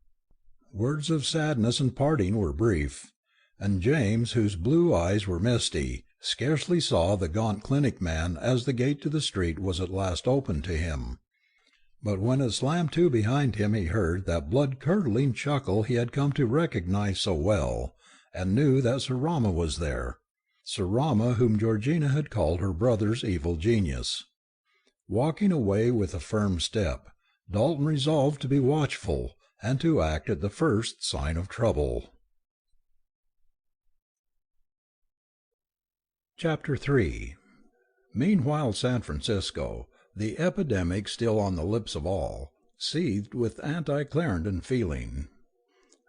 Words of sadness and parting were brief, and James, whose blue eyes were misty, scarcely saw the gaunt clinic man as the gate to the street was at last opened to him. But when it slammed to behind him he heard that blood-curdling chuckle he had come to recognize so well, and knew that Sarama was there, Sarama whom Georgina had called her brother's evil genius. Walking away with a firm step, Dalton resolved to be watchful, and to act at the first sign of trouble. Chapter 3. Meanwhile, San Francisco, the epidemic still on the lips of all, seethed with anti-Clarendon feeling.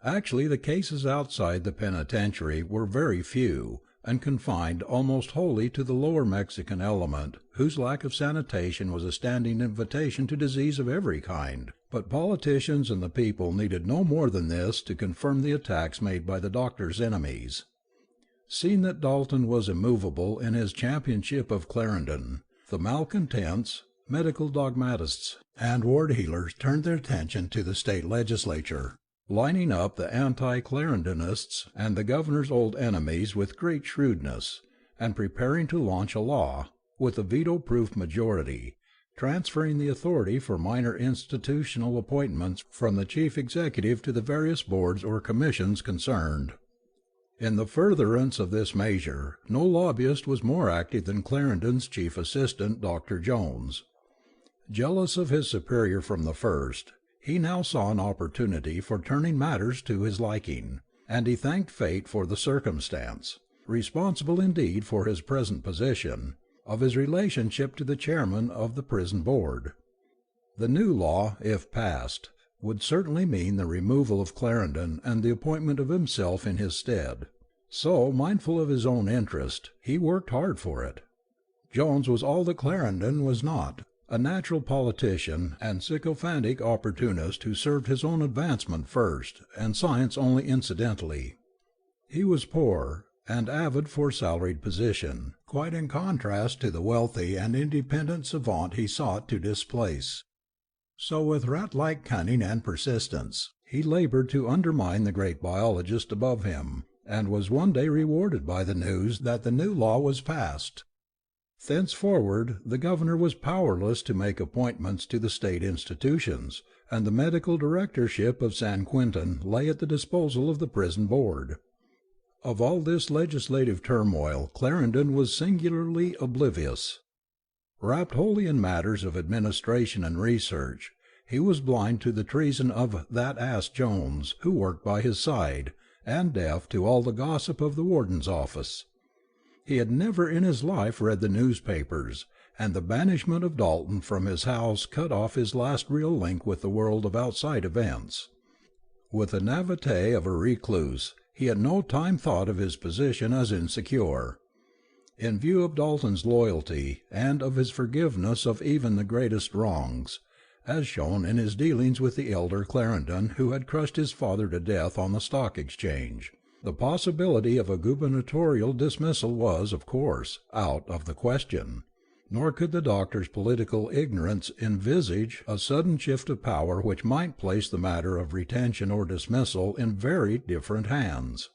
Actually, the cases outside the penitentiary were very few, and confined almost wholly to the lower Mexican element, whose lack of sanitation was a standing invitation to disease of every kind. But politicians and the people needed no more than this to confirm the attacks made by the doctor's enemies. Seeing that Dalton was immovable in his championship of Clarendon, the malcontents, medical dogmatists, and ward healers turned their attention to the state legislature, lining up the anti-Clarendonists and the governor's old enemies with great shrewdness, and preparing to launch a law, with a veto-proof majority, transferring the authority for minor institutional appointments from the chief executive to the various boards or commissions concerned. In the furtherance of this measure, no lobbyist was more active than Clarendon's chief assistant, Dr. Jones. Jealous of his superior from the first, he now saw an opportunity for turning matters to his liking, and he thanked fate for the circumstance, responsible indeed for his present position, of his relationship to the chairman of the prison board. The new law, if passed, would certainly mean the removal of Clarendon and the appointment of himself in his stead. So, mindful of his own interest, he worked hard for it. Jones was all that Clarendon was not, a natural politician and sycophantic opportunist who served his own advancement first, and science only incidentally. He was poor, and avid for salaried position, quite in contrast to the wealthy and independent savant he sought to displace. So with rat-like cunning and persistence, he labored to undermine the great biologist above him, and was one day rewarded by the news that the new law was passed. Thenceforward the governor was powerless to make appointments to the state institutions, and the medical directorship of San Quentin lay at the disposal of the prison board. Of all this legislative turmoil Clarendon was singularly oblivious. Wrapped wholly in matters of administration and research, he was blind to the treason of that ass Jones, who worked by his side, and deaf to all the gossip of the warden's office. He had never in his life read the newspapers, and the banishment of Dalton from his house cut off his last real link with the world of outside events. With the naivete of a recluse, he at no time thought of his position as insecure. In view of Dalton's loyalty, and of his forgiveness of even the greatest wrongs, as shown in his dealings with the elder Clarendon who had crushed his father to death on the Stock Exchange, the possibility of a gubernatorial dismissal was, of course, out of the question, nor could the doctor's political ignorance envisage a sudden shift of power which might place the matter of retention or dismissal in very different hands.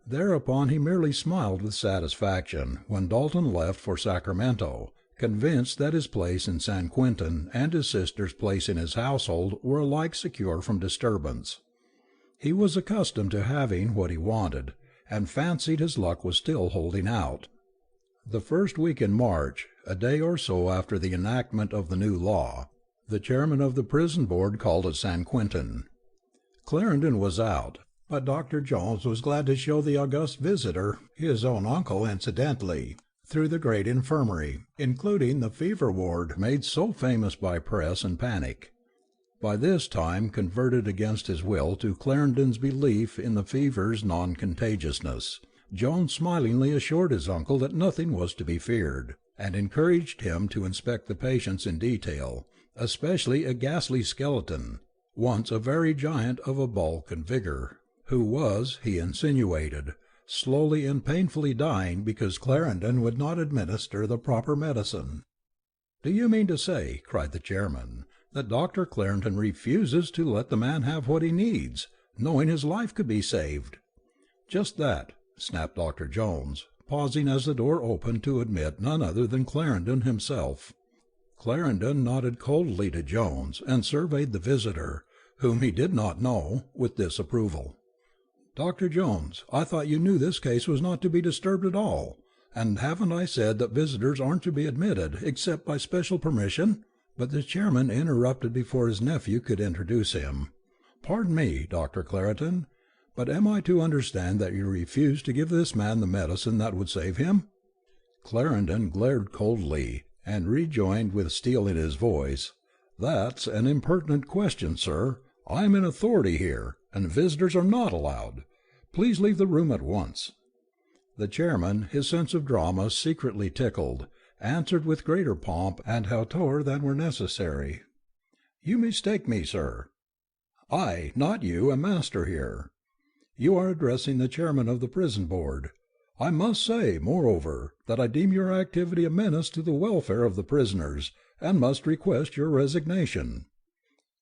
Thereupon he merely smiled with satisfaction when Dalton left for Sacramento, convinced that his place in San Quentin and his sister's place in his household were alike secure from disturbance. He was accustomed to having what he wanted, and fancied his luck was still holding out. The first week in March, a day or so after the enactment of the new law, the chairman of the prison board called at San Quentin. Clarendon was out, but Dr. Jones was glad to show the august visitor, his own uncle incidentally, through the great infirmary, including the fever ward made so famous by press and panic. By this time converted against his will to Clarendon's belief in the fever's non-contagiousness, Jones smilingly assured his uncle that nothing was to be feared, and encouraged him to inspect the patients in detail, especially a ghastly skeleton, once a very giant of a bulk and vigor, who was, he insinuated, slowly and painfully dying because Clarendon would not administer the proper medicine. "Do you mean to say," cried the chairman, "that Dr. Clarendon refuses to let the man have what he needs, knowing his life could be saved?" "Just that," snapped Dr. Jones, pausing as the door opened to admit none other than Clarendon himself. Clarendon nodded coldly to Jones, and surveyed the visitor, whom he did not know, with disapproval. "Dr. Jones, I thought you knew this case was not to be disturbed at all, and haven't I said that visitors aren't to be admitted, except by special permission?" But the chairman interrupted before his nephew could introduce him. "Pardon me, Dr. Clarendon, but am I to understand that you refuse to give this man the medicine that would save him?" Clarendon glared coldly, and rejoined with steel in his voice, "That's an impertinent question, sir. I am in authority here, and visitors are not allowed. Please leave the room at once." The chairman, his sense of drama secretly tickled, answered with greater pomp and hauteur than were necessary. "You mistake me, sir. I, not you, am master here. You are addressing the chairman of the prison board. I must say, moreover, that I deem your activity a menace to the welfare of the prisoners, and must request your resignation.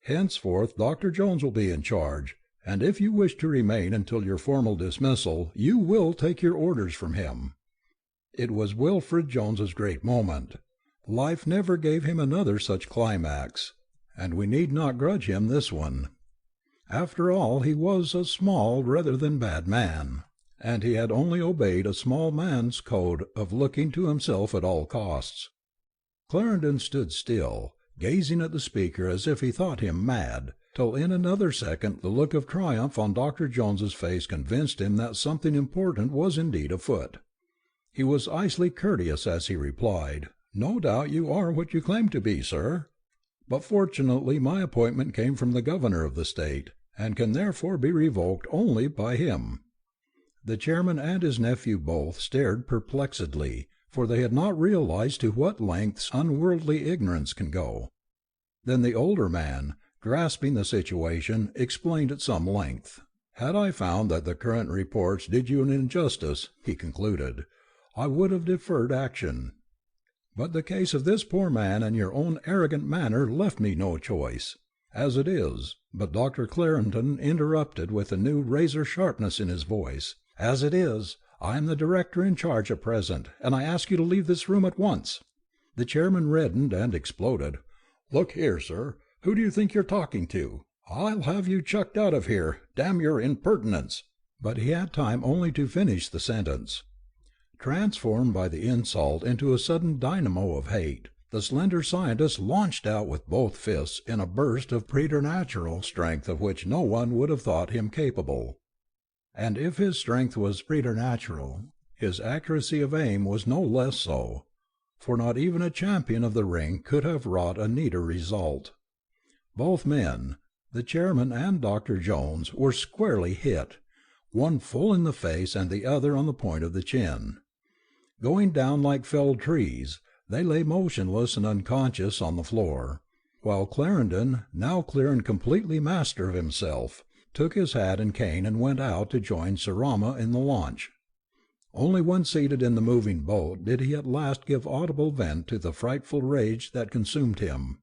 Henceforth Dr. Jones will be in charge, and if you wish to remain until your formal dismissal, you will take your orders from him." It was Wilfred Jones's great moment. Life never gave him another such climax, and we need not grudge him this one. After all, he was a small rather than bad man, and he had only obeyed a small man's code of looking to himself at all costs. Clarendon stood still, gazing at the speaker as if he thought him mad, till in another second the look of triumph on Dr. Jones's face convinced him that something important was indeed afoot. He was icily courteous as he replied, "No doubt you are what you claim to be, sir. But fortunately my appointment came from the governor of the state, and can therefore be revoked only by him." The chairman and his nephew both stared perplexedly, for they had not realized to what lengths unworldly ignorance can go. Then the older man, grasping the situation, explained at some length. "Had I found that the current reports did you an injustice," he concluded, "I would have deferred action. But the case of this poor man and your own arrogant manner left me no choice. As it is—" But Dr. Clarendon interrupted with a new razor sharpness in his voice. "As it is, I am the director in charge at present, and I ask you to leave this room at once." The chairman reddened and exploded. "Look here, sir, who do you think you're talking to? I'll have you chucked out of here. Damn your impertinence!" But he had time only to finish the sentence. Transformed by the insult into a sudden dynamo of hate, the slender scientist launched out with both fists in a burst of preternatural strength of which no one would have thought him capable. And if his strength was preternatural, his accuracy of aim was no less so, for not even a champion of the ring could have wrought a neater result. Both men, the chairman and Dr. Jones, were squarely hit, one full in the face and the other on the point of the chin. Going down like felled trees, they lay motionless and unconscious on the floor, while Clarendon, now clear and completely master of himself, took his hat and cane and went out to join Sir Rama in the launch. Only when seated in the moving boat did he at last give audible vent to the frightful rage that consumed him.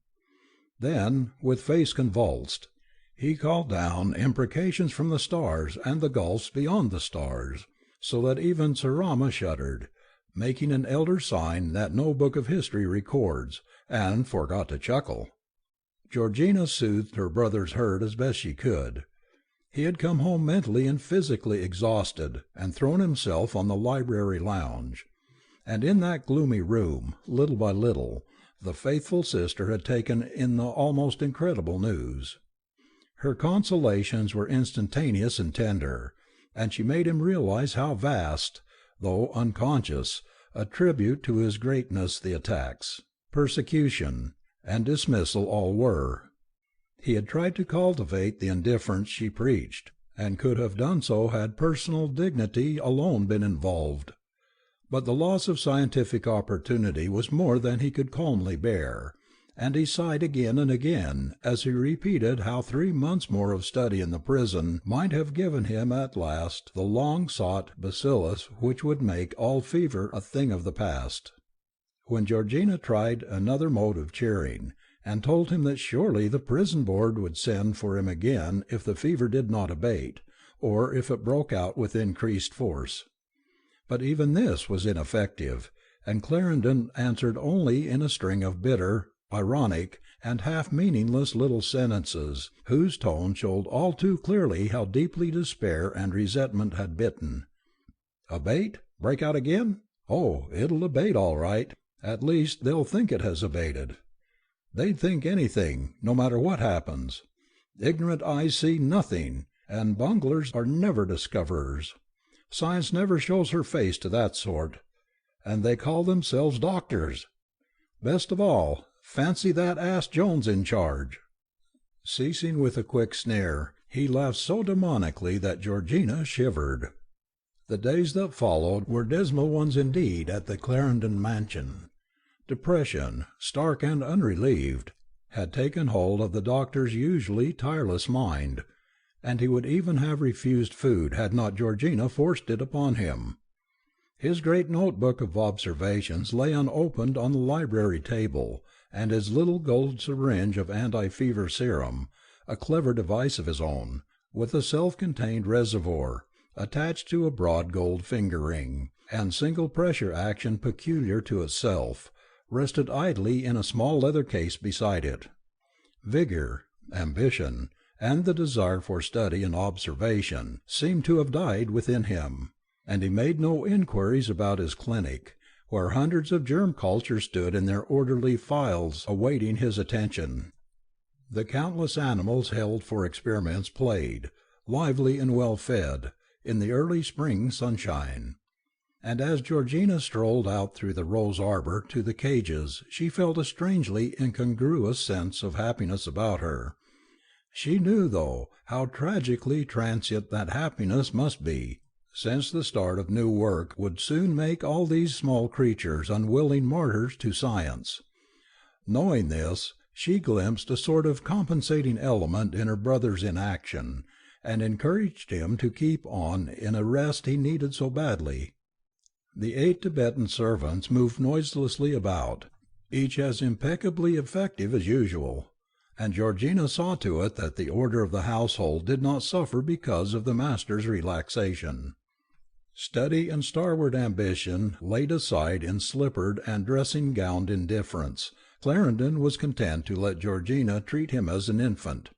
Then, with face convulsed, he called down imprecations from the stars and the gulfs beyond the stars, so that even Sir Rama shuddered, making an elder sign that no book of history records, and forgot to chuckle. Georgina soothed her brother's hurt as best she could. He had come home mentally and physically exhausted, and thrown himself on the library lounge. And in that gloomy room, little by little, the faithful sister had taken in the almost incredible news. Her consolations were instantaneous and tender, and she made him realize how vast, though unconscious, a tribute to his greatness the attacks, persecution, and dismissal all were. He had tried to cultivate the indifference she preached, and could have done so had personal dignity alone been involved. But the loss of scientific opportunity was more than he could calmly bear, and he sighed again and again as he repeated how 3 months more of study in the prison might have given him at last the long-sought bacillus which would make all fever a thing of the past. When Georgina tried another mode of cheering, and told him that surely the prison board would send for him again if the fever did not abate, or if it broke out with increased force. But even this was ineffective, and Clarendon answered only in a string of bitter, ironic, and half-meaningless little sentences, whose tone showed all too clearly how deeply despair and resentment had bitten. "Abate? Break out again? Oh, it'll abate all right. At least they'll think it has abated. They'd think anything, no matter what happens. Ignorant eyes see nothing, and bunglers are never discoverers. Science never shows her face to that sort, and they call themselves doctors. Best of all, Fancy that ass Jones in charge." Ceasing with a quick sneer, he laughed so demonically that Georgina shivered. The days that followed were dismal ones indeed at the Clarendon mansion. Depression, stark and unrelieved, had taken hold of the doctor's usually tireless mind, and he would even have refused food had not Georgina forced it upon him. His great notebook of observations lay unopened on the library table, and his little gold syringe of anti-fever serum, a clever device of his own, with a self-contained reservoir, attached to a broad gold finger-ring, and single pressure action peculiar to itself, rested idly in a small leather case beside it. Vigour, ambition, and the desire for study and observation seemed to have died within him, and he made no inquiries about his clinic, where hundreds of germ cultures stood in their orderly files awaiting his attention. The countless animals held for experiments played, lively and well fed, in the early spring sunshine. And as Georgina strolled out through the rose arbour to the cages, she felt a strangely incongruous sense of happiness about her. She knew, though, how tragically transient that happiness must be, since the start of new work would soon make all these small creatures unwilling martyrs to science. Knowing this, she glimpsed a sort of compensating element in her brother's inaction, and encouraged him to keep on in a rest he needed so badly. The 8 Tibetan servants moved noiselessly about, each as impeccably effective as usual, and Georgina saw to it that the order of the household did not suffer because of the master's relaxation. Study and starward ambition laid aside in slippered and dressing-gowned indifference, Clarendon was content to let Georgina treat him as an infant.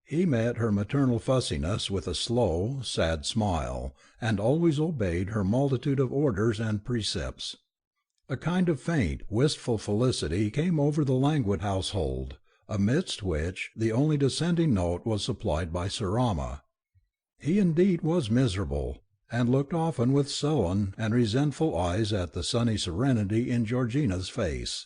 He met her maternal fussiness with a slow, sad smile, and always obeyed her multitude of orders and precepts. A kind of faint, wistful felicity came over the languid household, amidst which the only dissenting note was supplied by Sir Rama. He indeed was miserable, and looked often with sullen and resentful eyes at the sunny serenity in Georgina's face.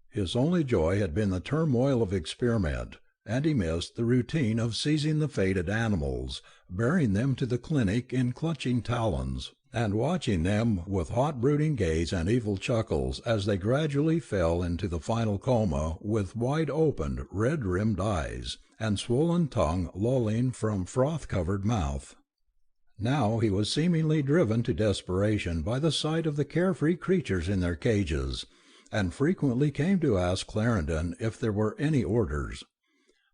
His only joy had been the turmoil of experiment, and he missed the routine of seizing the fated animals, bearing them to the clinic in clutching talons, and watching them with hot brooding gaze and evil chuckles as they gradually fell into the final coma with wide-opened, red-rimmed eyes, and swollen tongue lolling from froth-covered mouth. Now he was seemingly driven to desperation by the sight of the carefree creatures in their cages, and frequently came to ask Clarendon if there were any orders.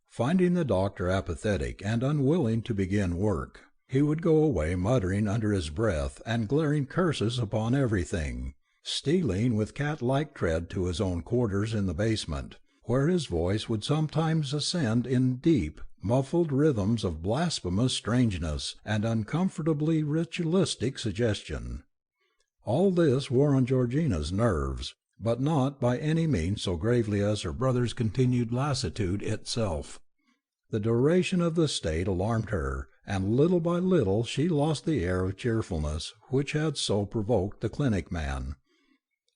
Finding the doctor apathetic and unwilling to begin work, he would go away muttering under his breath and glaring curses upon everything, stealing with cat-like tread to his own quarters in the basement, where his voice would sometimes ascend in deep, muffled rhythms of blasphemous strangeness and uncomfortably ritualistic suggestion. All this wore on Georgina's nerves, but not by any means so gravely as her brother's continued lassitude itself. The duration of the state alarmed her, and little by little she lost the air of cheerfulness which had so provoked the clinic man.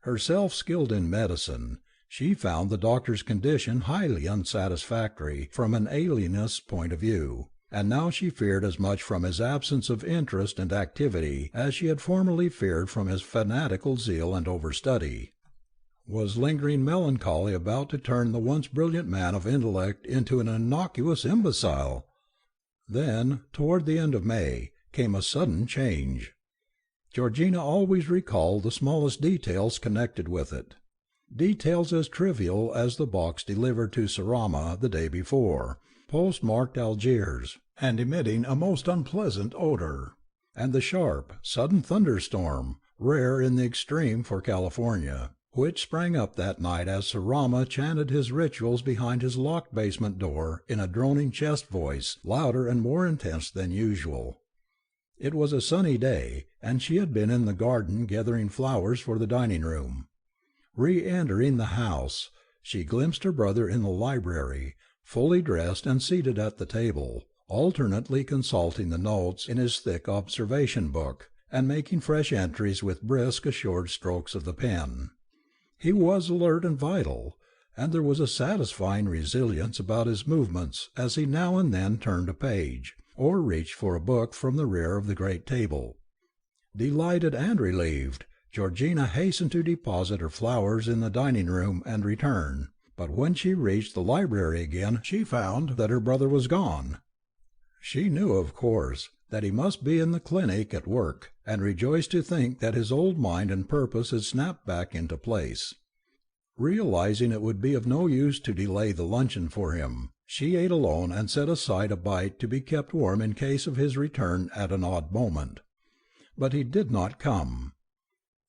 Herself skilled in medicine, she found the doctor's condition highly unsatisfactory from an alienist's point of view, and now she feared as much from his absence of interest and activity as she had formerly feared from his fanatical zeal and overstudy. Was lingering melancholy about to turn the once brilliant man of intellect into an innocuous imbecile? Then, toward the end of May, came a sudden change. Georgina always recalled the smallest details connected with it, details as trivial as the box delivered to Sir Rama the day before, postmarked Algiers, and emitting a most unpleasant odour, and the sharp, sudden thunderstorm, rare in the extreme for California, which sprang up that night as Sir Rama chanted his rituals behind his locked basement door in a droning chest voice, louder and more intense than usual. It was a sunny day, and she had been in the garden gathering flowers for the dining-room. Re-entering the house, she glimpsed her brother in the library, fully dressed and seated at the table, alternately consulting the notes in his thick observation-book, and making fresh entries with brisk, assured strokes of the pen. He was alert and vital, and there was a satisfying resilience about his movements as he now and then turned a page, or reached for a book from the rear of the great table. Delighted and relieved, Georgina hastened to deposit her flowers in the dining-room and return, but when she reached the library again she found that her brother was gone. She knew, of course, that he must be in the clinic at work, and rejoiced to think that his old mind and purpose had snapped back into place. Realizing it would be of no use to delay the luncheon for him, she ate alone and set aside a bite to be kept warm in case of his return at an odd moment. But he did not come.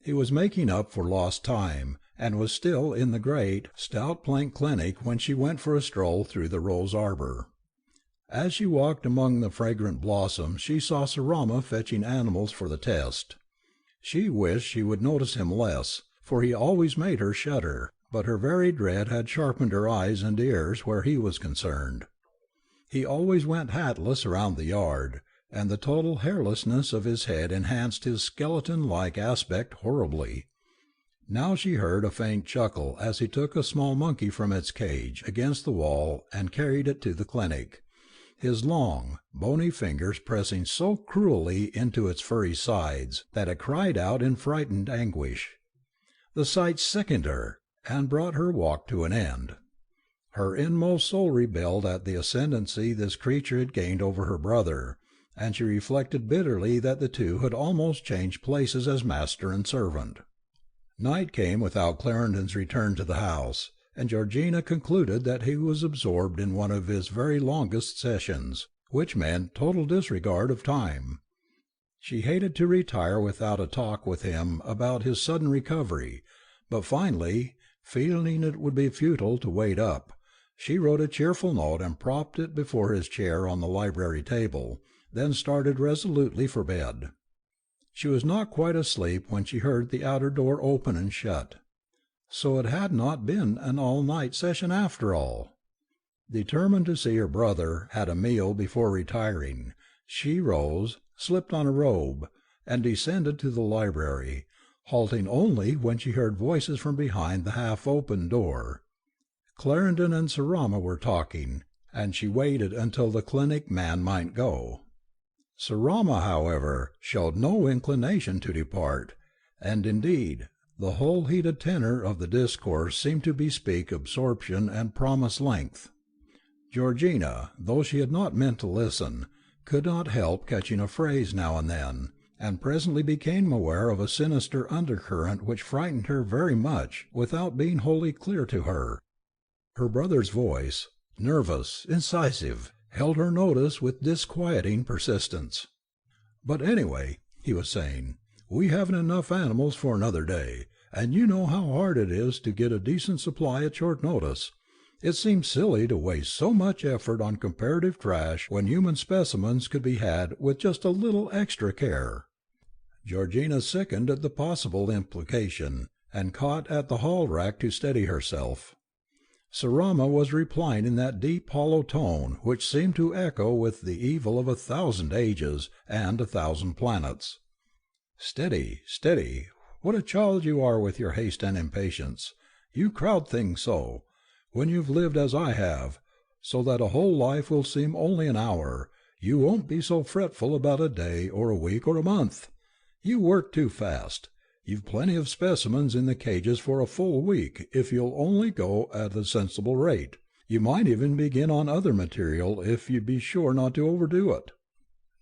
He was making up for lost time, and was still in the great, stout plank clinic when she went for a stroll through the rose arbor. As she walked among the fragrant blossoms she saw Sarama fetching animals for the test. She wished she would notice him less, for he always made her shudder, but her very dread had sharpened her eyes and ears where he was concerned. He always went hatless around the yard, and the total hairlessness of his head enhanced his skeleton-like aspect horribly. Now she heard a faint chuckle as he took a small monkey from its cage against the wall and carried it to the clinic, his long, bony fingers pressing so cruelly into its furry sides that it cried out in frightened anguish. The sight sickened her, and brought her walk to an end. Her inmost soul rebelled at the ascendancy this creature had gained over her brother, and she reflected bitterly that the two had almost changed places as master and servant. Night came without Clarendon's return to the house, and Georgina concluded that he was absorbed in one of his very longest sessions, which meant total disregard of time. She hated to retire without a talk with him about his sudden recovery, but finally, feeling it would be futile to wait up, she wrote a cheerful note and propped it before his chair on the library table, then started resolutely for bed. She was not quite asleep when she heard the outer door open and shut. So it had not been an all-night session after all. Determined to see her brother at a meal before retiring, she rose, slipped on a robe, and descended to the library, halting only when she heard voices from behind the half-open door. Clarendon and Sarama were talking, and she waited until the clinic man might go. Sarama, however, showed no inclination to depart, and indeed the whole heated tenor of the discourse seemed to bespeak absorption and promise length. Georgina, though she had not meant to listen, could not help catching a phrase now and then, and presently became aware of a sinister undercurrent which frightened her very much without being wholly clear to her. Her brother's voice, nervous, incisive, held her notice with disquieting persistence. "But anyway," he was saying, "we haven't enough animals for another day, and you know how hard it is to get a decent supply at short notice. It seems silly to waste so much effort on comparative trash when human specimens could be had with just a little extra care." Georgina sickened at the possible implication, and caught at the hall-rack to steady herself. Sarama was replying in that deep hollow tone which seemed to echo with the evil of 1,000 ages and 1,000 planets. "Steady, steady! What a child you are with your haste and impatience! You crowd things so. When you've lived as I have, so that a whole life will seem only an hour, you won't be so fretful about a day or a week or a month. You work too fast. You've plenty of specimens in the cages for a full week if you'll only go at a sensible rate. You might even begin on other material if you'd be sure not to overdo it."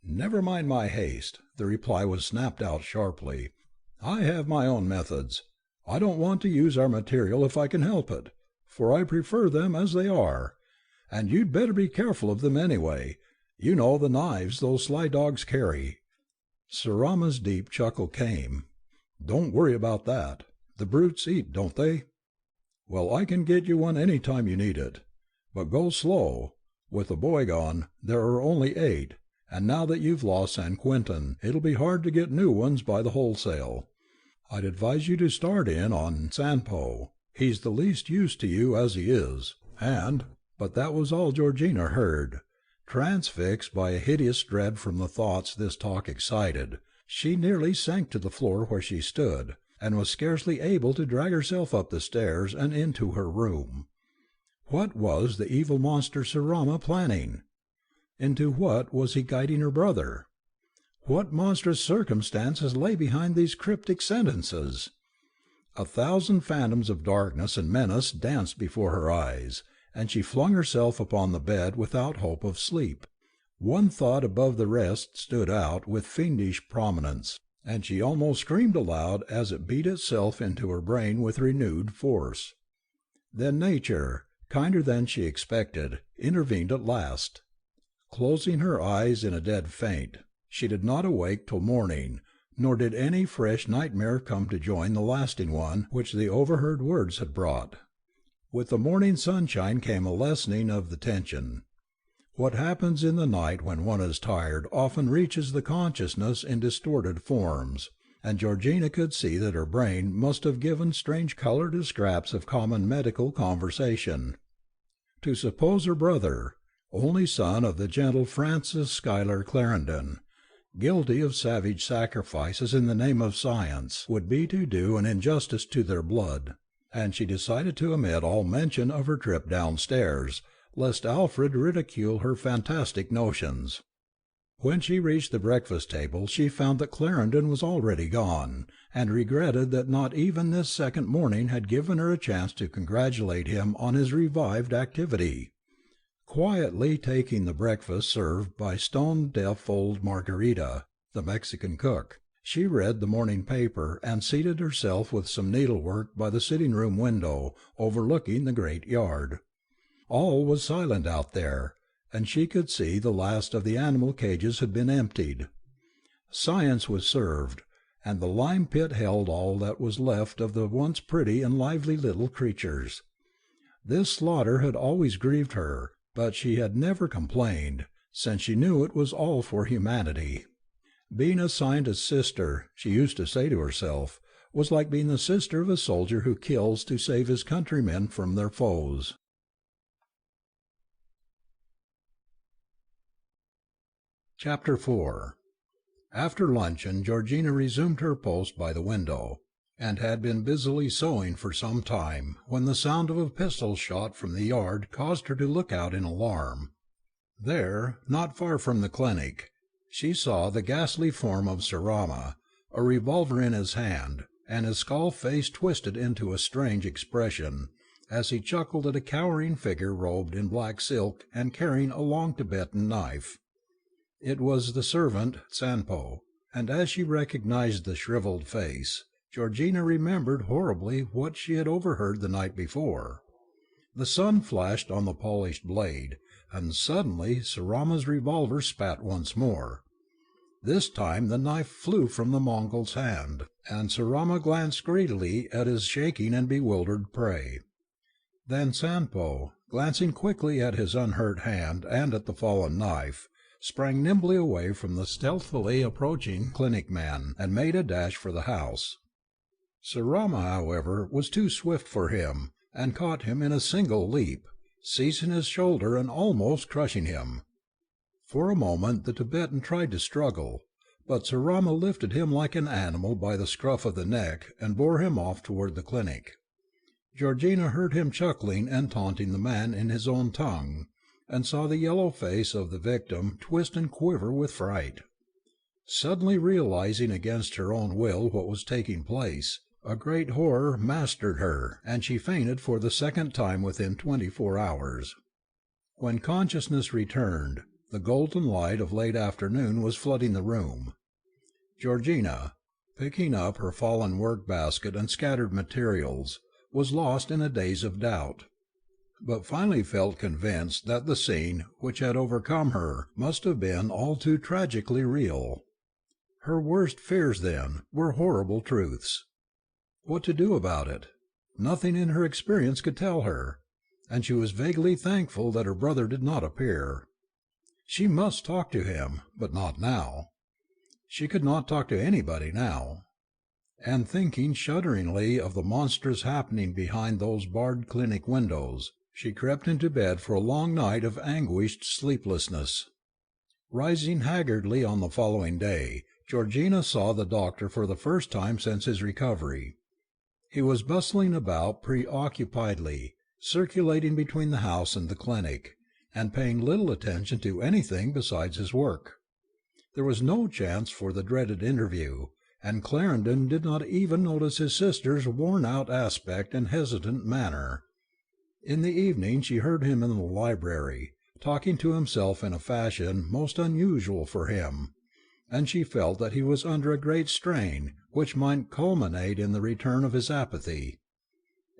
"Never mind my haste," the reply was snapped out sharply. "I have my own methods. I don't want to use our material if I can help it, for I prefer them as they are. And you'd better be careful of them anyway. You know the knives those sly dogs carry." Sarama's deep chuckle came. "Don't worry about that. The brutes eat, don't they? Well, I can get you one any time you need it. But go slow. With the boy gone, there are only 8, and now that you've lost San Quentin, it'll be hard to get new ones by the wholesale. I'd advise you to start in on Sanpo. He's the least use to you as he is, and—" But that was all Georgina heard. Transfixed by a hideous dread from the thoughts this talk excited, she nearly sank to the floor where she stood, and was scarcely able to drag herself up the stairs and into her room. What was the evil monster Sarama planning? Into what was he guiding her brother? What monstrous circumstances lay behind these cryptic sentences? 1,000 phantoms of darkness and menace danced before her eyes, and she flung herself upon the bed without hope of sleep. One thought above the rest stood out with fiendish prominence, and she almost screamed aloud as it beat itself into her brain with renewed force. Then nature, kinder than she expected, intervened at last. Closing her eyes in a dead faint, she did not awake till morning, nor did any fresh nightmare come to join the lasting one which the overheard words had brought. With the morning sunshine came a lessening of the tension. What happens in the night when one is tired often reaches the consciousness in distorted forms, and Georgina could see that her brain must have given strange colour to scraps of common medical conversation. To suppose her brother, only son of the gentle Francis Schuyler Clarendon, guilty of savage sacrifices in the name of science, would be to do an injustice to their blood, and she decided to omit all mention of her trip downstairs, lest Alfred ridicule her fantastic notions. When she reached the breakfast table she found that Clarendon was already gone, and regretted that not even this second morning had given her a chance to congratulate him on his revived activity. Quietly taking the breakfast served by stone-deaf old Margarita, the Mexican cook, she read the morning paper and seated herself with some needlework by the sitting-room window overlooking the great yard. All was silent out there, and she could see the last of the animal cages had been emptied. Science was served, and the lime pit held all that was left of the once pretty and lively little creatures. This slaughter had always grieved her, but she had never complained, since she knew it was all for humanity. Being assigned a sister, she used to say to herself, was like being the sister of a soldier who kills to save his countrymen from their foes. Chapter 4. After luncheon Georgina resumed her post by the window, and had been busily sewing for some time, when the sound of a pistol shot from the yard caused her to look out in alarm. There, not far from the clinic, she saw the ghastly form of Sarama, a revolver in his hand, and his skull face twisted into a strange expression, as he chuckled at a cowering figure robed in black silk and carrying a long Tibetan knife. It was the servant Sanpo, and as she recognized the shriveled face, Georgina remembered horribly what she had overheard the night before. The sun flashed on the polished blade, and suddenly Sarama's revolver spat once more. This time the knife flew from the Mongol's hand, and Sarama glanced greedily at his shaking and bewildered prey. Then Sanpo, glancing quickly at his unhurt hand and at the fallen knife, sprang nimbly away from the stealthily approaching clinic man, and made a dash for the house. Sarama, however, was too swift for him, and caught him in a single leap, seizing his shoulder and almost crushing him. For a moment the Tibetan tried to struggle, but Sarama lifted him like an animal by the scruff of the neck and bore him off toward the clinic. Georgina heard him chuckling and taunting the man in his own tongue, and saw the yellow face of the victim twist and quiver with fright. Suddenly realizing against her own will what was taking place, a great horror mastered her, and she fainted for the second time within 24 hours. When consciousness returned, the golden light of late afternoon was flooding the room. Georgina, picking up her fallen work-basket and scattered materials, was lost in a daze of doubt, but finally felt convinced that the scene which had overcome her must have been all too tragically real. Her worst fears, then, were horrible truths. What to do about it? Nothing in her experience could tell her, and she was vaguely thankful that her brother did not appear. She must talk to him, but not now. She could not talk to anybody now. And thinking shudderingly of the monstrous happening behind those barred clinic windows, she crept into bed for a long night of anguished sleeplessness. Rising haggardly on the following day, Georgina saw the doctor for the first time since his recovery. He was bustling about preoccupiedly, circulating between the house and the clinic, and paying little attention to anything besides his work. There was no chance for the dreaded interview, and Clarendon did not even notice his sister's worn-out aspect and hesitant manner. In the evening she heard him in the library, talking to himself in a fashion most unusual for him, and she felt that he was under a great strain which might culminate in the return of his apathy.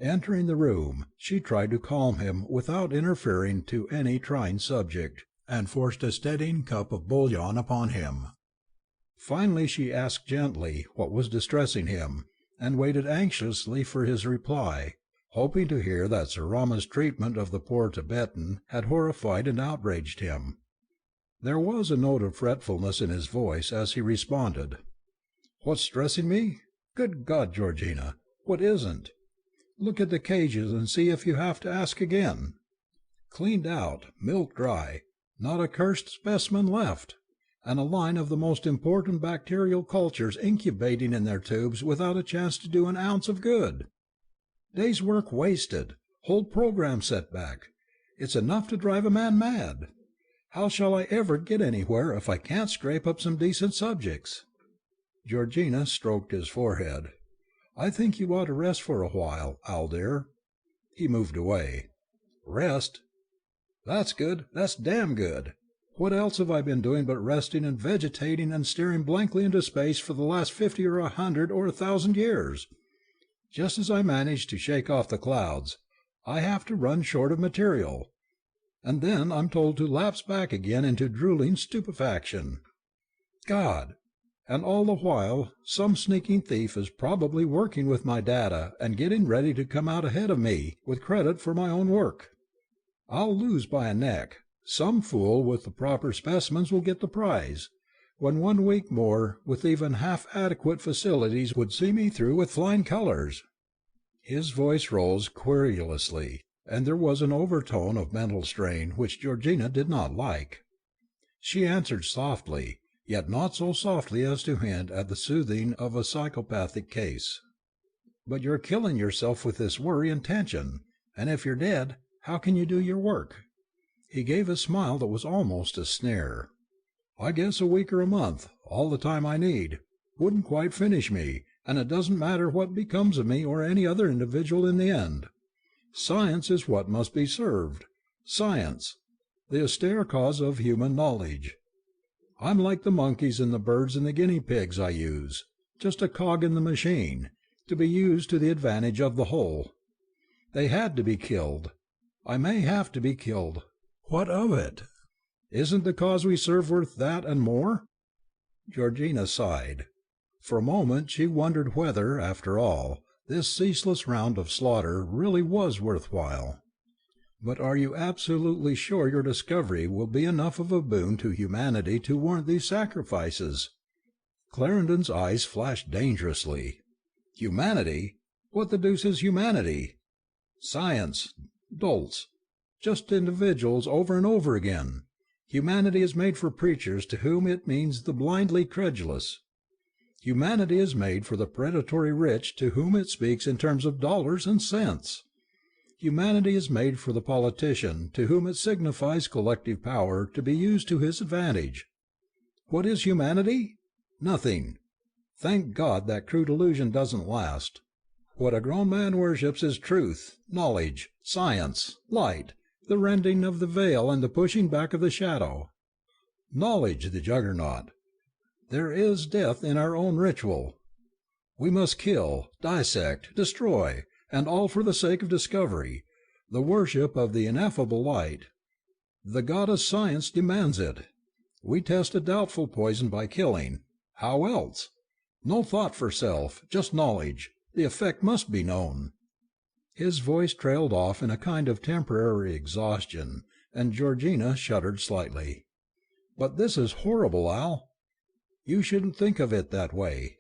Entering the room, she tried to calm him without interfering to any trying subject, and forced a steadying cup of bouillon upon him. Finally she asked gently what was distressing him, and waited anxiously for his reply, hoping to hear that Sir Rama's treatment of the poor Tibetan had horrified and outraged him. There was a note of fretfulness in his voice as he responded. "What's stressing me? Good God, Georgina, what isn't? Look at the cages and see if you have to ask again. Cleaned out, milk dry, not a cursed specimen left, and a line of the most important bacterial cultures incubating in their tubes without a chance to do an ounce of good. Day's work wasted, whole program set back. It's enough to drive a man mad. How shall I ever get anywhere if I can't scrape up some decent subjects?" Georgina stroked his forehead. "I think you ought to rest for a while, Al dear." He moved away. "Rest? That's good. That's damn good. What else have I been doing but resting and vegetating and staring blankly into space for the last 50 or 100 or 1,000 years? Just as I manage to shake off the clouds, I have to run short of material, and then I'm told to lapse back again into drooling stupefaction. God! And all the while some sneaking thief is probably working with my data and getting ready to come out ahead of me with credit for my own work. I'll lose by a neck. Some fool with the proper specimens will get the prize, when 1 week more with even half-adequate facilities would see me through with flying colors." His voice rose querulously, and there was an overtone of mental strain which Georgina did not like. She answered softly, yet not so softly as to hint at the soothing of a psychopathic case. "But you're killing yourself with this worry and tension, and if you're dead, how can you do your work?" He gave a smile that was almost a sneer. "I guess a week or a month, all the time I need, wouldn't quite finish me, and it doesn't matter what becomes of me or any other individual in the end. Science is what must be served. Science, the austere cause of human knowledge. I'm like the monkeys and the birds and the guinea pigs I use, just a cog in the machine, to be used to the advantage of the whole. They had to be killed. I may have to be killed. What of it? Isn't the cause we serve worth that and more?" Georgina sighed. For a moment she wondered whether, after all, this ceaseless round of slaughter really was worthwhile. "But are you absolutely sure your discovery will be enough of a boon to humanity to warrant these sacrifices?" Clarendon's eyes flashed dangerously. "Humanity? What the deuce is humanity? Science. Dolts. Just individuals over and over again. Humanity is made for preachers to whom it means the blindly credulous. Humanity is made for the predatory rich to whom it speaks in terms of dollars and cents. Humanity is made for the politician to whom it signifies collective power to be used to his advantage. What is humanity? Nothing. Thank God that crude illusion doesn't last. What a grown man worships is truth, knowledge, science, light, the rending of the veil and the pushing back of the shadow. Knowledge, the juggernaut. There is death in our own ritual. We must kill, dissect, destroy, and all for the sake of discovery, the worship of the ineffable light. The goddess science demands it. We test a doubtful poison by killing. How else? No thought for self, just knowledge. The effect must be known." His voice trailed off in a kind of temporary exhaustion, and Georgina shuddered slightly. "But this is horrible, Al." "You shouldn't think of it that way."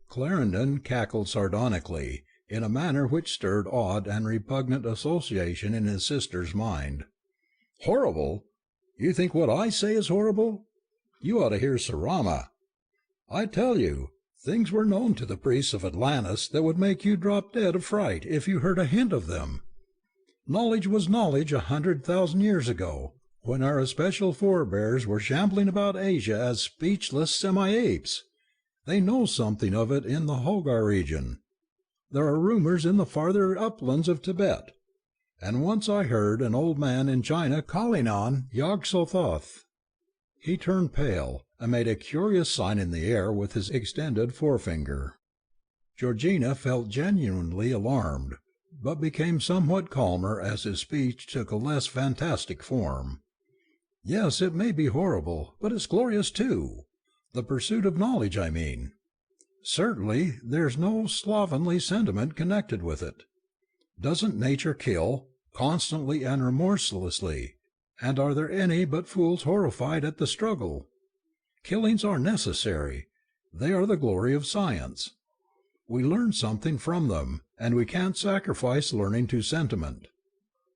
Clarendon cackled sardonically, in a manner which stirred odd and repugnant association in his sister's mind. "Horrible? You think what I say is horrible? You ought to hear Sir Rama. I tell you, things were known to the priests of Atlantis that would make you drop dead of fright if you heard a hint of them. Knowledge was knowledge 100,000 years ago, when our especial forebears were shambling about Asia as speechless semi-apes. They know something of it in the Hogar region. There are rumors in the farther uplands of Tibet. And once I heard an old man in China calling on Yog-Sothoth. He turned pale, and made a curious sign in the air with his extended forefinger. Georgina felt genuinely alarmed, but became somewhat calmer as his speech took a less fantastic form. "Yes, it may be horrible, but it's glorious too. The pursuit of knowledge, I mean. Certainly there's no slovenly sentiment connected with it. Doesn't nature kill, constantly and remorselessly, and are there any but fools horrified at the struggle? Killings are necessary. They are the glory of science. We learn something from them, and we can't sacrifice learning to sentiment.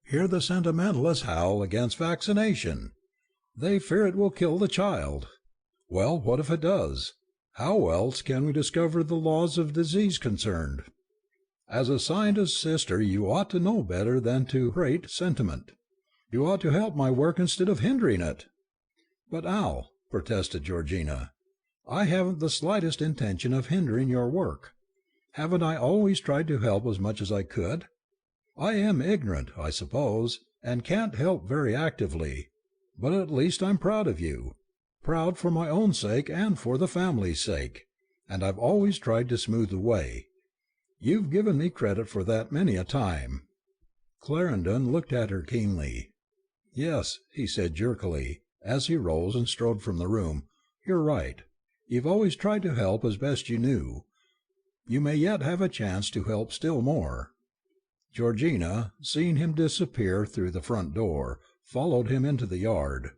Hear the sentimentalists howl against vaccination. They fear it will kill the child. Well, what if it does? How else can we discover the laws of disease concerned? As a scientist's sister, you ought to know better than to prate sentiment. You ought to help my work instead of hindering it." "But, Al," protested Georgina, "I haven't the slightest intention of hindering your work. Haven't I always tried to help as much as I could? I am ignorant, I suppose, and can't help very actively, but at least I'm proud of you. Proud for my own sake and for the family's sake, and I've always tried to smooth the way. You've given me credit for that many a time." Clarendon looked at her keenly. "Yes," he said jerkily, as he rose and strode from the room, "you're right. You've always tried to help as best you knew. You may yet have a chance to help still more." Georgina, seeing him disappear through the front door, followed him into the yard.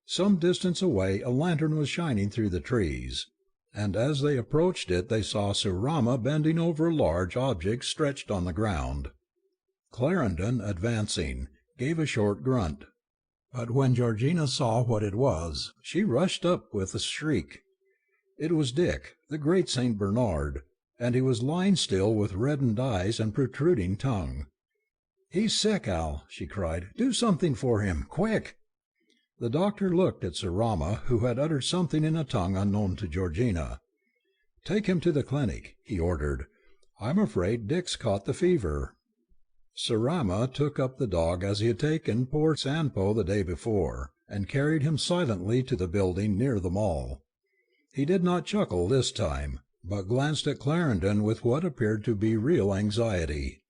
Some distance away a lantern was shining through the trees, and as they approached it they saw Sir Rama bending over a large object stretched on the ground. Clarendon, advancing, gave a short grunt, but when Georgina saw what it was, she rushed up with a shriek. It was Dick, the great St. Bernard, and he was lying still with reddened eyes and protruding tongue. "He's sick, Al," she cried. "Do something for him, quick!" The doctor looked at Sir Rama, who had uttered something in a tongue unknown to Georgina. "Take him to the clinic," he ordered. "I'm afraid Dick's caught the fever." Sir Rama took up the dog as he had taken poor Sanpo the day before, and carried him silently to the building near the Mall. He did not chuckle this time, but glanced at Clarendon with what appeared to be real anxiety.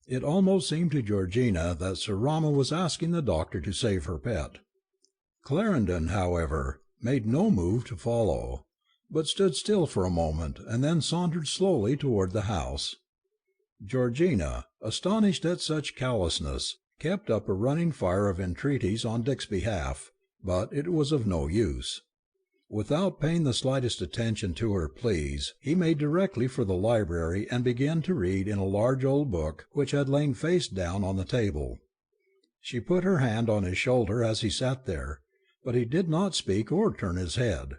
It almost seemed to Georgina that Sir Rama was asking the doctor to save her pet. Clarendon, however, made no move to follow, but stood still for a moment, and then sauntered slowly toward the house. Georgina, astonished at such callousness, kept up a running fire of entreaties on Dick's behalf, but it was of no use. Without paying the slightest attention to her pleas, he made directly for the library and began to read in a large old book which had lain face down on the table. She put her hand on his shoulder as he sat there, but he did not speak or turn his head.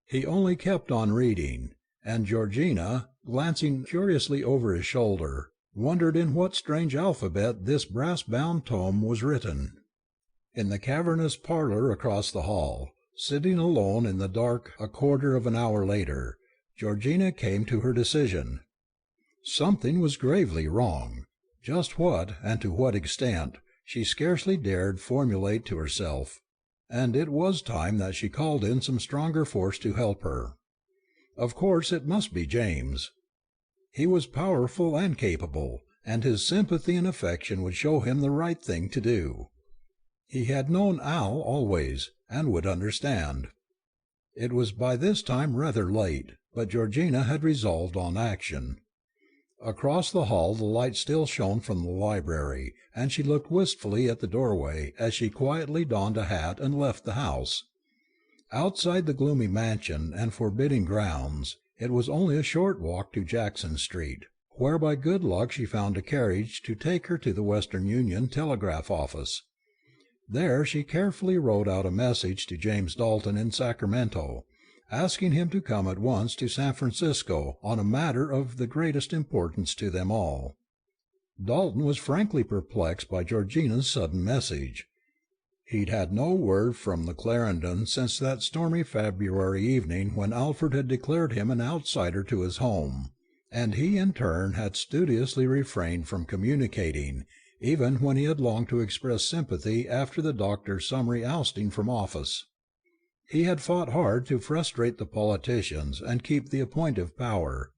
He only kept on reading, and Georgina, glancing curiously over his shoulder, wondered in what strange alphabet this brass-bound tome was written. In the cavernous parlour across the hall, sitting alone in the dark a quarter of an hour later, Georgina came to her decision. Something was gravely wrong. Just what, and to what extent, she scarcely dared formulate to herself, and it was time that she called in some stronger force to help her. Of course it must be James. He was powerful and capable, and his sympathy and affection would show him the right thing to do. He had known Al always, and would understand. It was by this time rather late, but Georgina had resolved on action. Across the hall the light still shone from the library, and she looked wistfully at the doorway as she quietly donned a hat and left the house. Outside the gloomy mansion and forbidding grounds, it was only a short walk to Jackson Street, where by good luck she found a carriage to take her to the Western Union telegraph office. There she carefully wrote out a message to James Dalton in Sacramento, asking him to come at once to San Francisco on a matter of the greatest importance to them all. Dalton was frankly perplexed by Georgina's sudden message. He'd had no word from the Clarendons since that stormy February evening when Alfred had declared him an outsider to his home, and he in turn had studiously refrained from communicating, even when he had longed to express sympathy after the doctor's summary ousting from office. He had fought hard to frustrate the politicians and keep the appointive power,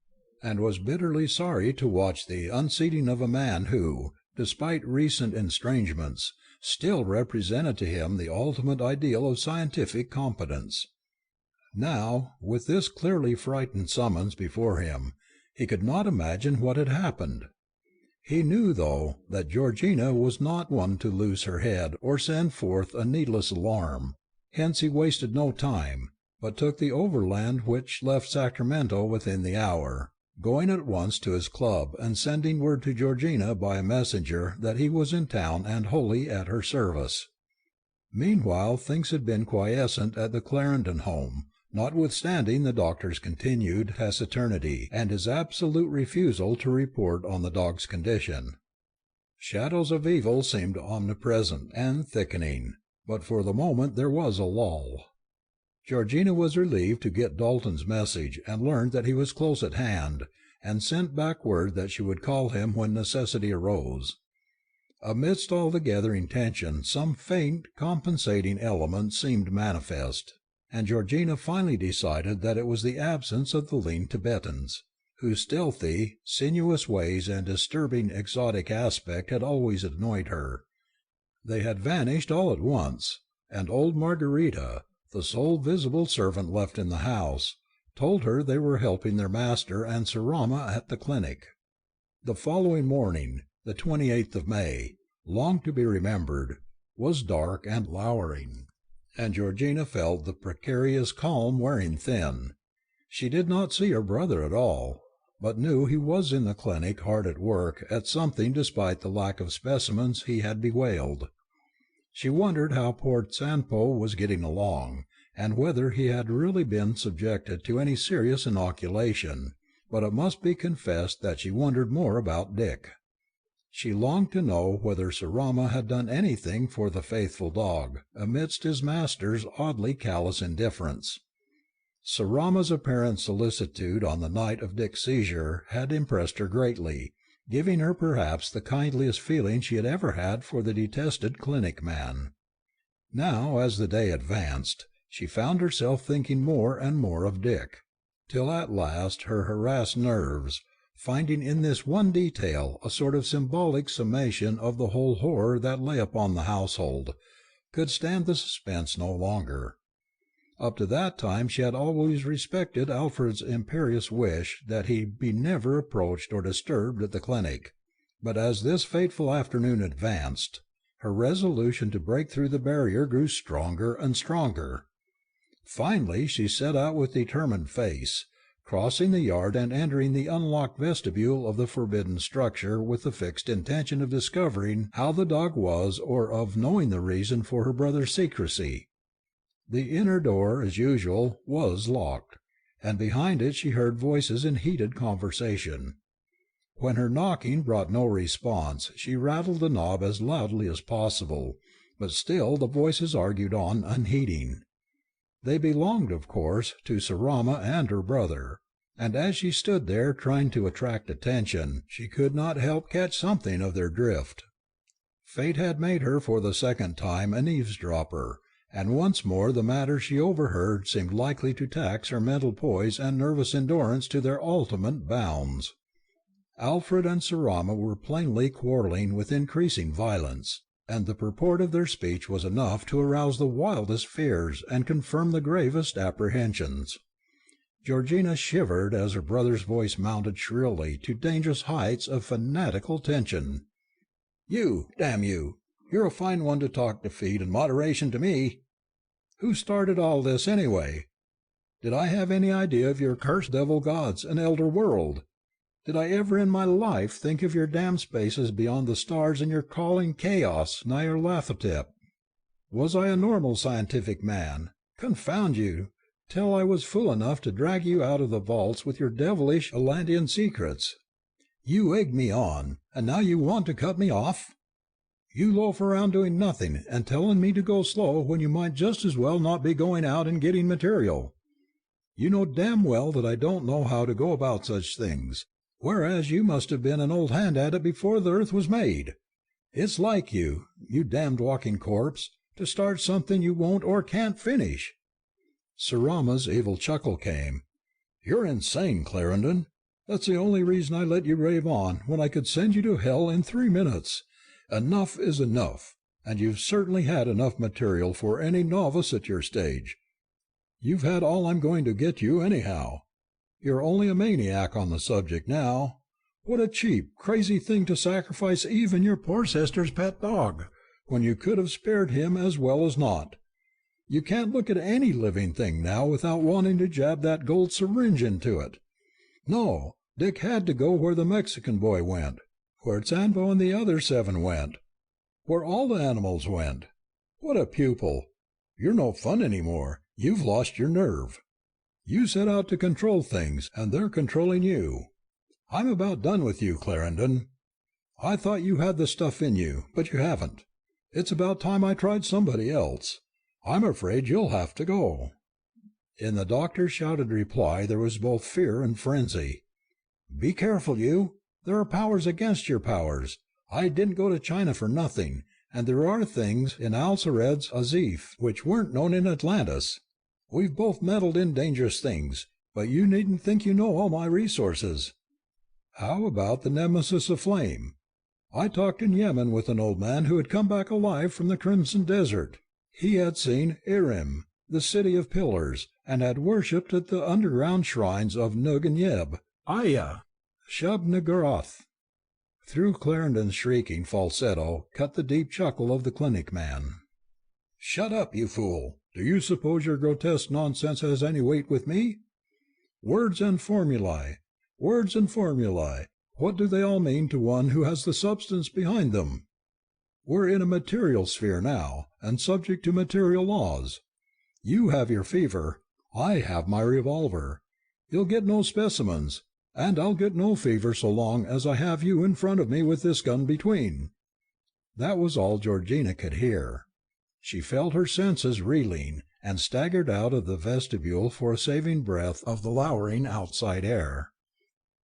and was bitterly sorry to watch the unseating of a man who, despite recent estrangements, still represented to him the ultimate ideal of scientific competence. Now, with this clearly frightened summons before him, he could not imagine what had happened. He knew, though, that Georgina was not one to lose her head or send forth a needless alarm. Hence he wasted no time, but took the overland which left Sacramento within the hour, going at once to his club and sending word to Georgina by a messenger that he was in town and wholly at her service. Meanwhile things had been quiescent at the Clarendon home, notwithstanding the doctor's continued taciturnity and his absolute refusal to report on the dog's condition. Shadows of evil seemed omnipresent and thickening, but for the moment there was a lull. Georgina was relieved to get Dalton's message and learned that he was close at hand, and sent back word that she would call him when necessity arose. Amidst all the gathering tension some faint compensating element seemed manifest, and Georgina finally decided that it was the absence of the lean Tibetans, whose stealthy, sinuous ways and disturbing exotic aspect had always annoyed her. They had vanished all at once, and old Margarita, the sole visible servant left in the house, told her they were helping their master and Sir Rama at the clinic. The following morning, the 28th of May, long to be remembered, was dark and lowering, and Georgina felt the precarious calm wearing thin. She did not see her brother at all, but knew he was in the clinic hard at work at something despite the lack of specimens he had bewailed. She wondered how poor Sanpo was getting along, and whether he had really been subjected to any serious inoculation, but it must be confessed that she wondered more about Dick. She longed to know whether Sir Rama had done anything for the faithful dog, amidst his master's oddly callous indifference. Sir Rama's apparent solicitude on the night of Dick's seizure had impressed her greatly, giving her perhaps the kindliest feeling she had ever had for the detested clinic man. Now, as the day advanced, she found herself thinking more and more of Dick, till at last her harassed nerves, finding in this one detail a sort of symbolic summation of the whole horror that lay upon the household, could stand the suspense no longer. Up to that time she had always respected Alfred's imperious wish that he be never approached or disturbed at the clinic, but as this fateful afternoon advanced, her resolution to break through the barrier grew stronger and stronger. Finally she set out with determined face, crossing the yard and entering the unlocked vestibule of the forbidden structure with the fixed intention of discovering how the dog was or of knowing the reason for her brother's secrecy. The inner door, as usual, was locked, and behind it she heard voices in heated conversation. When her knocking brought no response, she rattled the knob as loudly as possible, but still the voices argued on unheeding. They belonged, of course, to Sir Rama and her brother, and as she stood there trying to attract attention, she could not help catch something of their drift. Fate had made her for the second time an eavesdropper, and once more the matter she overheard seemed likely to tax her mental poise and nervous endurance to their ultimate bounds. Alfred and Sir Rama were plainly quarrelling with increasing violence, and the purport of their speech was enough to arouse the wildest fears and confirm the gravest apprehensions. Georgina shivered as her brother's voice mounted shrilly to dangerous heights of fanatical tension. "You, damn you! You're a fine one to talk defeat and moderation to me. Who started all this, anyway? Did I have any idea of your cursed devil gods and elder world? Did I ever in my life think of your damned spaces beyond the stars and your calling chaos Nyarlathotep? Was I a normal scientific man? Confound you, till I was fool enough to drag you out of the vaults with your devilish Atlantean secrets. You egged me on, and now you want to cut me off? You loaf around doing nothing and telling me to go slow when you might just as well not be going out and getting material. You know damn well that I don't know how to go about such things, whereas you must have been an old hand at it before the earth was made. It's like you, you damned walking corpse, to start something you won't or can't finish." Sir Rama's evil chuckle came. "You're insane, Clarendon. That's the only reason I let you rave on when I could send you to hell in 3 minutes. Enough is enough, and you've certainly had enough material for any novice at your stage. You've had all I'm going to get you, anyhow. You're only a maniac on the subject now. What a cheap, crazy thing to sacrifice even your poor sister's pet dog, when you could have spared him as well as not. You can't look at any living thing now without wanting to jab that gold syringe into it. No, Dick had to go where the Mexican boy went, where Sambo and the other 7 went, where all the animals went. What a pupil! You're no fun any more. You've lost your nerve. You set out to control things, and they're controlling you. I'm about done with you, Clarendon. I thought you had the stuff in you, but you haven't. It's about time I tried somebody else. I'm afraid you'll have to go." In the doctor's shouted reply there was both fear and frenzy. "Be careful, you! There are powers against your powers. I didn't go to China for nothing, and there are things in Alcered's Azif which weren't known in Atlantis. We've both meddled in dangerous things, but you needn't think you know all my resources. How about the Nemesis of Flame? I talked in Yemen with an old man who had come back alive from the Crimson Desert. He had seen Irim, the City of Pillars, and had worshipped at the underground shrines of Nug and Yeb, Aya, Shub-Niggurath." Through Clarendon's shrieking falsetto cut the deep chuckle of the clinic man. "Shut up, you fool! Do you suppose your grotesque nonsense has any weight with me? Words and formulae, words and formulae, what do they all mean to one who has the substance behind them? We're in a material sphere now, and subject to material laws. You have your fever, I have my revolver. You'll get no specimens, and I'll get no fever so long as I have you in front of me with this gun between." That was all Georgina could hear. She felt her senses reeling, and staggered out of the vestibule for a saving breath of the lowering outside air.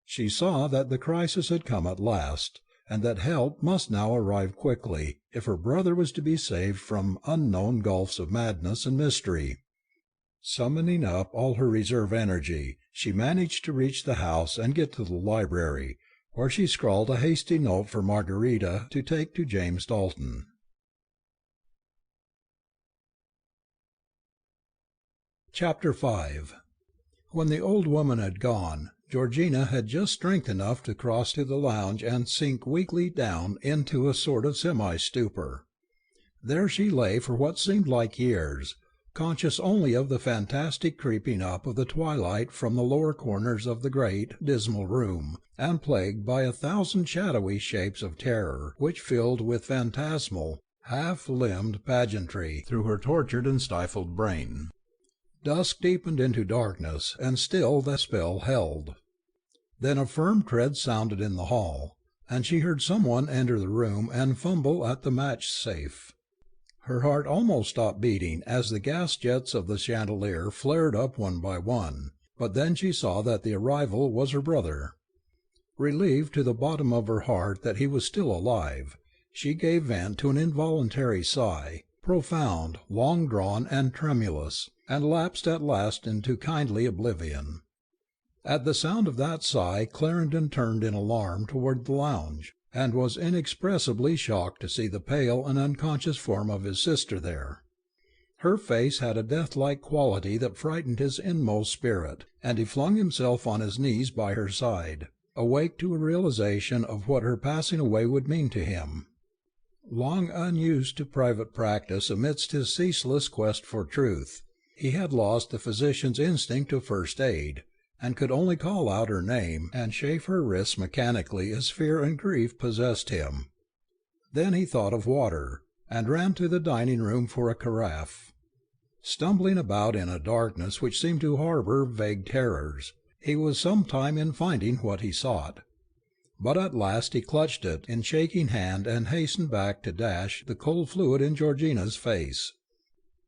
She saw that the crisis had come at last, and that help must now arrive quickly, if her brother was to be saved from unknown gulfs of madness and mystery. Summoning up all her reserve energy, she managed to reach the house and get to the library, where she scrawled a hasty note for Margarita to take to James Dalton. Chapter 5. When the old woman had gone, Georgina had just strength enough to cross to the lounge and sink weakly down into a sort of semi-stupor. There she lay for what seemed like years, conscious only of the fantastic creeping up of the twilight from the lower corners of the great, dismal room, and plagued by 1,000 shadowy shapes of terror which filled with phantasmal, half-limbed pageantry through her tortured and stifled brain. Dusk deepened into darkness, and still the spell held. Then a firm tread sounded in the hall, and she heard someone enter the room and fumble at the match-safe. Her heart almost stopped beating as the gas-jets of the chandelier flared up one by one, but then she saw that the arrival was her brother. Relieved to the bottom of her heart that he was still alive, she gave vent to an involuntary sigh, profound, long-drawn, and tremulous, and lapsed at last into kindly oblivion. At the sound of that sigh Clarendon turned in alarm toward the lounge, and was inexpressibly shocked to see the pale and unconscious form of his sister there. Her face had a death-like quality that frightened his inmost spirit, and he flung himself on his knees by her side, awake to a realization of what her passing away would mean to him. Long unused to private practice amidst his ceaseless quest for truth, he had lost the physician's instinct of first aid, and could only call out her name and chafe her wrists mechanically as fear and grief possessed him. Then he thought of water, and ran to the dining-room for a carafe. Stumbling about in a darkness which seemed to harbour vague terrors, he was some time in finding what he sought. but at last he clutched it in shaking hand and hastened back to dash the cold fluid in Georgina's face.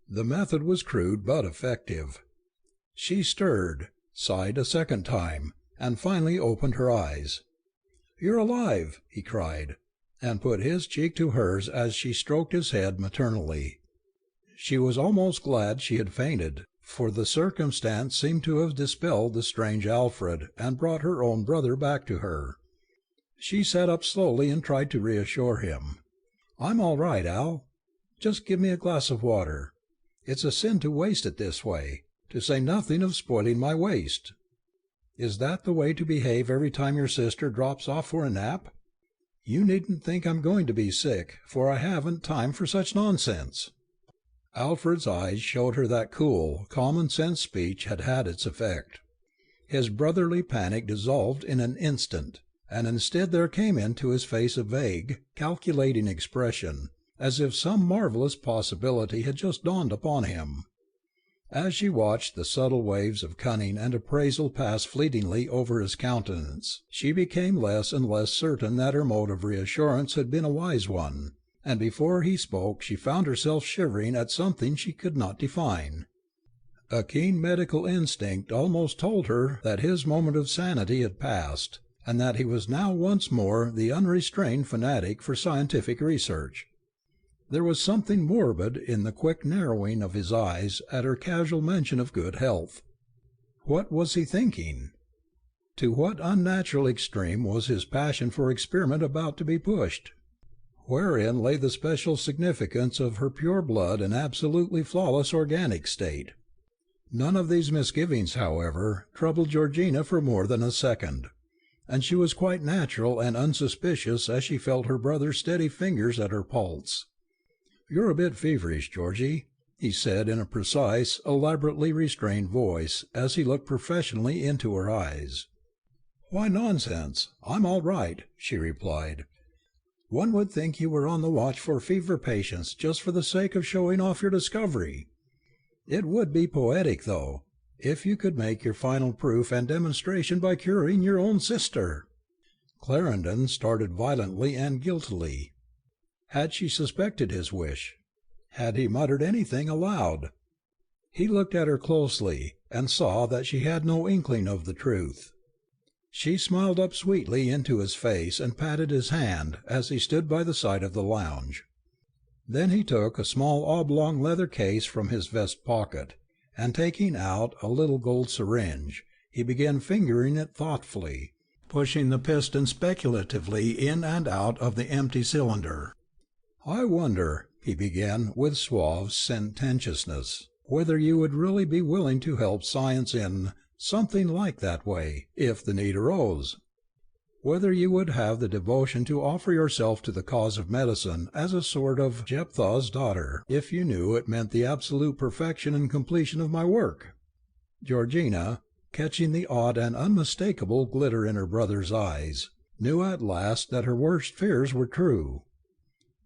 The method was crude but effective. She stirred, sighed a second time, and finally opened her eyes. "You're alive!" he cried, and put his cheek to hers as she stroked his head maternally. She was almost glad she had fainted, for the circumstance seemed to have dispelled the strange Alfred and brought her own brother back to her. She sat up slowly and tried to reassure him. "I'm all right, Al. Just give me a glass of water. It's a sin to waste it this way, to say nothing of spoiling my waist." "Is that the way to behave every time your sister drops off for a nap? You needn't think I'm going to be sick, for I haven't time for such nonsense." Alfred's eyes showed her that cool, common-sense speech had had its effect. His brotherly panic dissolved in an instant, and instead there came into his face a vague, calculating expression, as if some marvelous possibility had just dawned upon him. As she watched the subtle waves of cunning and appraisal pass fleetingly over his countenance, she became less and less certain that her mode of reassurance had been a wise one, and before he spoke she found herself shivering at something she could not define. A keen medical instinct almost told her that his moment of sanity had passed, and that he was now once more the unrestrained fanatic for scientific research. There was something morbid in the quick narrowing of his eyes at her casual mention of good health. What was he thinking? To what unnatural extreme was his passion for experiment about to be pushed? Wherein lay the special significance of her pure blood and absolutely flawless organic state? None of these misgivings, however, troubled Georgina for more than a second, and she was quite natural and unsuspicious as she felt her brother's steady fingers at her pulse. "You're a bit feverish, Georgie," he said in a precise, elaborately restrained voice, as he looked professionally into her eyes. "Why, nonsense, I'm all right," she replied. "One would think you were on the watch for fever patients just for the sake of showing off your discovery. It would be poetic, though, if you could make your final proof and demonstration by curing your own sister." Clarendon started violently and guiltily. Had she suspected his wish? Had he muttered anything aloud? He looked at her closely, and saw that she had no inkling of the truth. She smiled up sweetly into his face and patted his hand as he stood by the side of the lounge. Then he took a small oblong leather case from his vest pocket, and taking out a little gold syringe, he began fingering it thoughtfully, pushing the piston speculatively in and out of the empty cylinder. "I wonder," he began with suave sententiousness, "whether you would really be willing to help science in something like that way, if the need arose? Whether you would have the devotion to offer yourself to the cause of medicine as a sort of Jephthah's daughter, if you knew it meant the absolute perfection and completion of my work?" Georgina, catching the odd and unmistakable glitter in her brother's eyes, knew at last that her worst fears were true.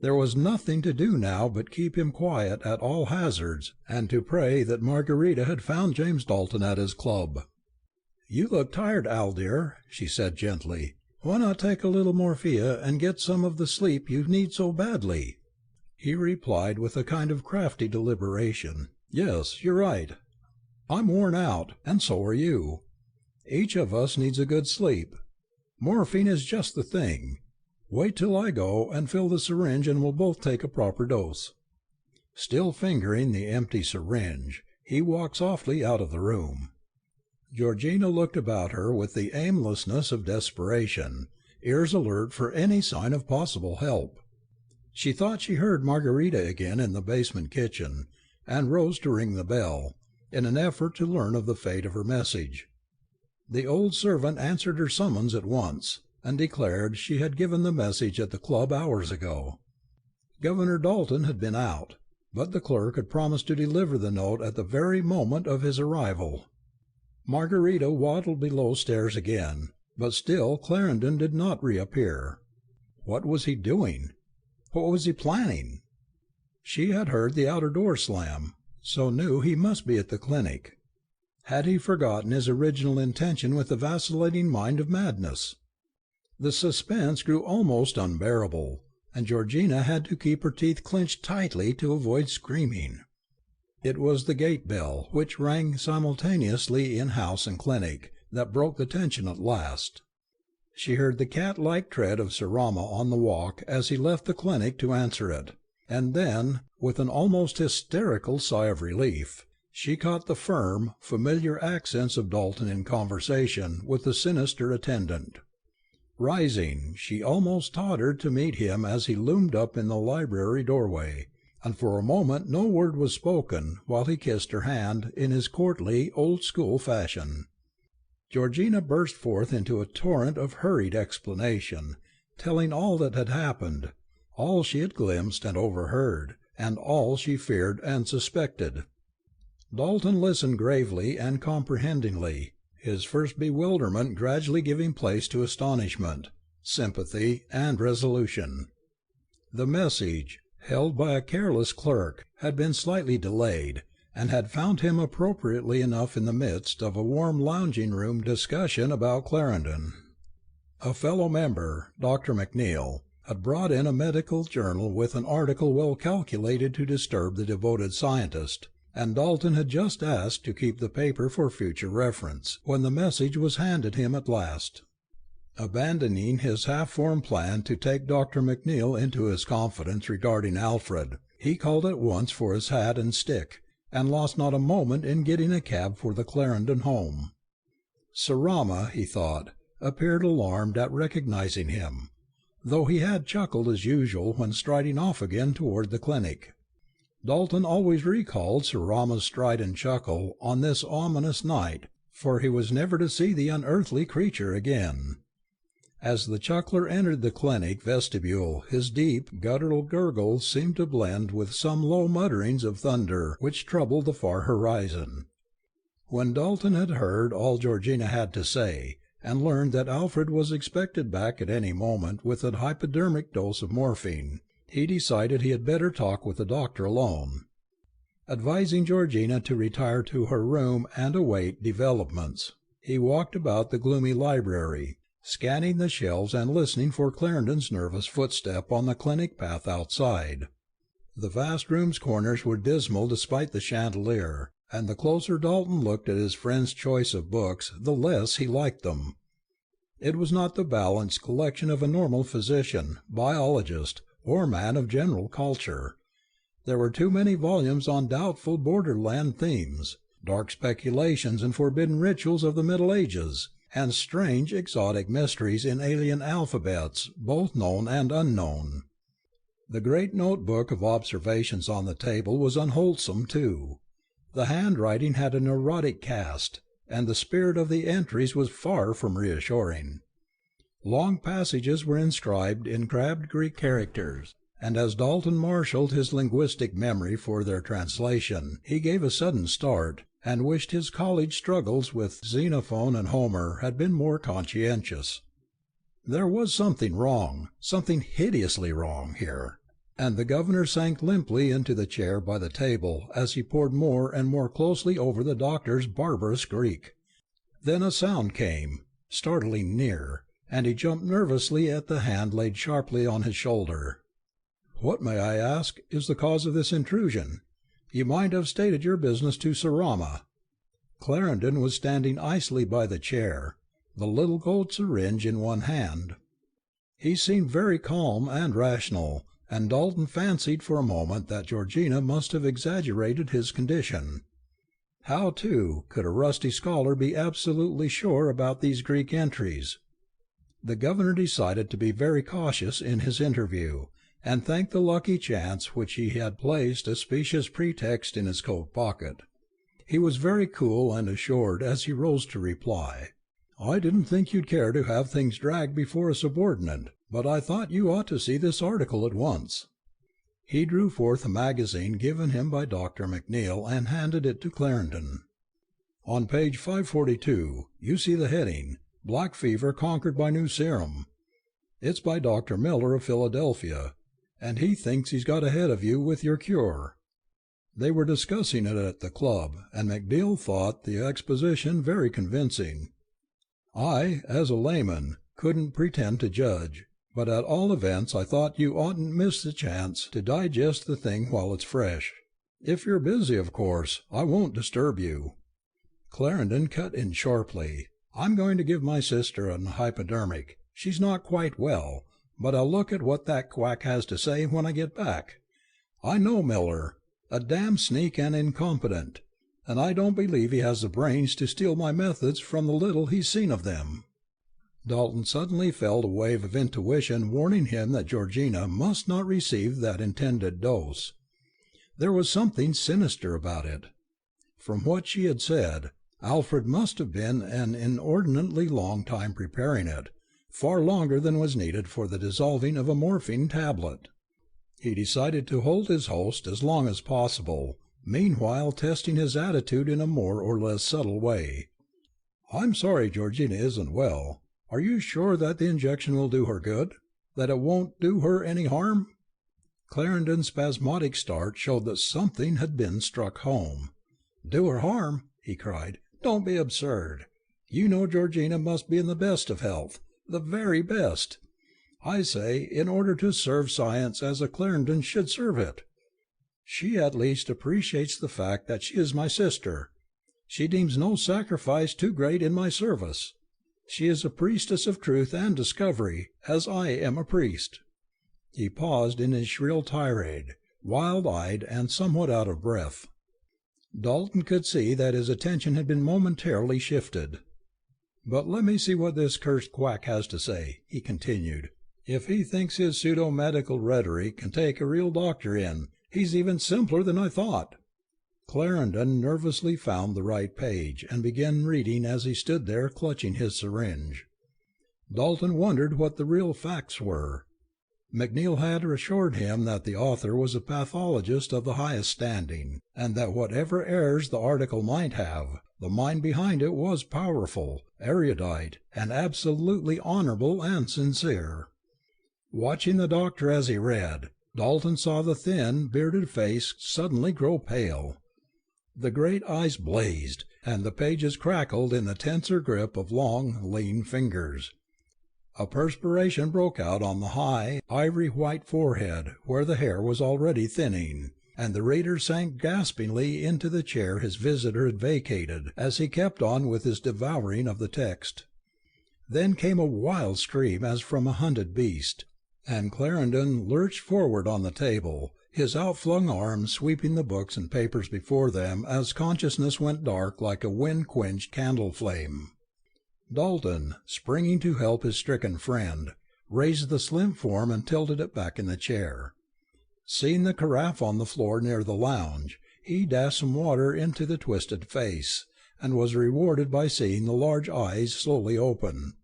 There was nothing to do now but keep him quiet at all hazards, and to pray that Margarita had found James Dalton at his club. "You look tired, Al dear," she said gently. "Why not take a little morphia and get some of the sleep you need so badly?" He replied with a kind of crafty deliberation. "Yes, you're right. I'm worn out, and so are you. Each of us needs a good sleep. Morphine is just the thing. Wait till I go and fill the syringe and we'll both take a proper dose." Still fingering the empty syringe, he walked softly out of the room. Georgina looked about her with the aimlessness of desperation, ears alert for any sign of possible help. She thought she heard Margarita again in the basement kitchen, and rose to ring the bell, in an effort to learn of the fate of her message. The old servant answered her summons at once, and declared she had given the message at the club hours ago. Governor Dalton had been out, but the clerk had promised to deliver the note at the very moment of his arrival. Margarita waddled below stairs again, but still Clarendon did not reappear. What was he doing? What was he planning? She had heard the outer door slam, so knew he must be at the clinic. Had he forgotten his original intention with the vacillating mind of madness? The suspense grew almost unbearable, and Georgina had to keep her teeth clenched tightly to avoid screaming. It was the gate bell, which rang simultaneously in house and clinic, that broke the tension at last. She heard the cat-like tread of Sir Rama on the walk as he left the clinic to answer it, and then, with an almost hysterical sigh of relief, she caught the firm, familiar accents of Dalton in conversation with the sinister attendant. Rising, she almost tottered to meet him as he loomed up in the library doorway, and for a moment no word was spoken while he kissed her hand in his courtly, old-school fashion. Georgina burst forth into a torrent of hurried explanation, telling all that had happened, all she had glimpsed and overheard, and all she feared and suspected. Dalton listened gravely and comprehendingly, his first bewilderment gradually giving place to astonishment, sympathy, and resolution. The message, held by a careless clerk, had been slightly delayed, and had found him appropriately enough in the midst of a warm lounging-room discussion about Clarendon. A fellow member, Dr. McNeill, had brought in a medical journal with an article well calculated to disturb the devoted scientist, and Dalton had just asked to keep the paper for future reference, when the message was handed him at last. Abandoning his half-formed plan to take Dr. McNeill into his confidence regarding Alfred, he called at once for his hat and stick, and lost not a moment in getting a cab for the Clarendon home. Sir Rama, he thought, appeared alarmed at recognizing him, though he had chuckled as usual when striding off again toward the clinic. Dalton always recalled Sir Rama's stride and chuckle on this ominous night, for he was never to see the unearthly creature again. As the chuckler entered the clinic vestibule, his deep, guttural gurgles seemed to blend with some low mutterings of thunder which troubled the far horizon. When Dalton had heard all Georgina had to say, and learned that Alfred was expected back at any moment with a hypodermic dose of morphine, he decided he had better talk with the doctor alone. Advising Georgina to retire to her room and await developments, he walked about the gloomy library, scanning the shelves and listening for Clarendon's nervous footstep on the clinic path outside. The vast room's corners were dismal despite the chandelier, and the closer Dalton looked at his friend's choice of books, the less he liked them. It was not the balanced collection of a normal physician, biologist, or man of general culture. There were too many volumes on doubtful borderland themes, dark speculations and forbidden rituals of the Middle Ages, and strange exotic mysteries in alien alphabets, both known and unknown. The great notebook of observations on the table was unwholesome, too. The handwriting had a neurotic cast, and the spirit of the entries was far from reassuring. Long passages were inscribed in crabbed Greek characters, and as Dalton marshalled his linguistic memory for their translation, he gave a sudden start, and wished his college struggles with Xenophon and Homer had been more conscientious. There was something wrong, something hideously wrong here, and the governor sank limply into the chair by the table as he pored more and more closely over the doctor's barbarous Greek. Then a sound came, startling near, and he jumped nervously at the hand laid sharply on his shoulder. "What, may I ask, is the cause of this intrusion? You might have stated your business to Sir Rama." Clarendon was standing icily by the chair, the little gold syringe in one hand. He seemed very calm and rational, and Dalton fancied for a moment that Georgina must have exaggerated his condition. How, too, could a rusty scholar be absolutely sure about these Greek entries? The governor decided to be very cautious in his interview, and thanked the lucky chance which he had placed a specious pretext in his coat pocket. He was very cool and assured as he rose to reply. "I didn't think you'd care to have things dragged before a subordinate, but I thought you ought to see this article at once." He drew forth a magazine given him by Dr. McNeill and handed it to Clarendon. "On page 542, you see the heading, 'Black Fever Conquered by New Serum.' It's by Dr. Miller of Philadelphia, and he thinks he's got ahead of you with your cure." They were discussing it at the club, and McNeill thought the exposition very convincing. "I, as a layman, couldn't pretend to judge, but at all events I thought you oughtn't miss the chance to digest the thing while it's fresh. If you're busy, of course, I won't disturb you." Clarendon cut in sharply. "I'm going to give my sister an hypodermic. She's not quite well, but I'll look at what that quack has to say when I get back. I know Miller, a damn sneak and incompetent, and I don't believe he has the brains to steal my methods from the little he's seen of them." Dalton suddenly felt a wave of intuition warning him that Georgina must not receive that intended dose. There was something sinister about it. From what she had said, Alfred must have been an inordinately long time preparing it, far longer than was needed for the dissolving of a morphine tablet. He decided to hold his host as long as possible, meanwhile testing his attitude in a more or less subtle way. "I'm sorry Georgina isn't well. Are you sure that the injection will do her good? That it won't do her any harm?" Clarendon's spasmodic start showed that something had been struck home. "Do her harm?" he cried. "Don't be absurd. You know Georgina must be in the best of health, the very best. I say, in order to serve science as a Clarendon should serve it. She at least appreciates the fact that she is my sister. She deems no sacrifice too great in my service. She is a priestess of truth and discovery, as I am a priest." He paused in his shrill tirade, wild-eyed and somewhat out of breath. Dalton could see that his attention had been momentarily shifted. "But let me see what this cursed quack has to say," he continued. "If he thinks his pseudo-medical rhetoric can take a real doctor in, he's even simpler than I thought." Clarendon nervously found the right page, and began reading as he stood there clutching his syringe. Dalton wondered what the real facts were. McNeil had assured him that the author was a pathologist of the highest standing, and that whatever errors the article might have, the mind behind it was powerful, erudite, and absolutely honorable and sincere. Watching the doctor as he read, Dalton saw the thin, bearded face suddenly grow pale. The great eyes blazed, and the pages crackled in the tenser grip of long, lean fingers. A perspiration broke out on the high, ivory-white forehead where the hair was already thinning, and the reader sank gaspingly into the chair his visitor had vacated as he kept on with his devouring of the text. Then came a wild scream as from a hunted beast, and Clarendon lurched forward on the table, his outflung arms sweeping the books and papers before them as consciousness went dark like a wind-quenched candle-flame. Dalton, springing to help his stricken friend, raised the slim form and tilted it back in the chair. Seeing the carafe on the floor near the lounge, he dashed some water into the twisted face, and was rewarded by seeing the large eyes slowly open.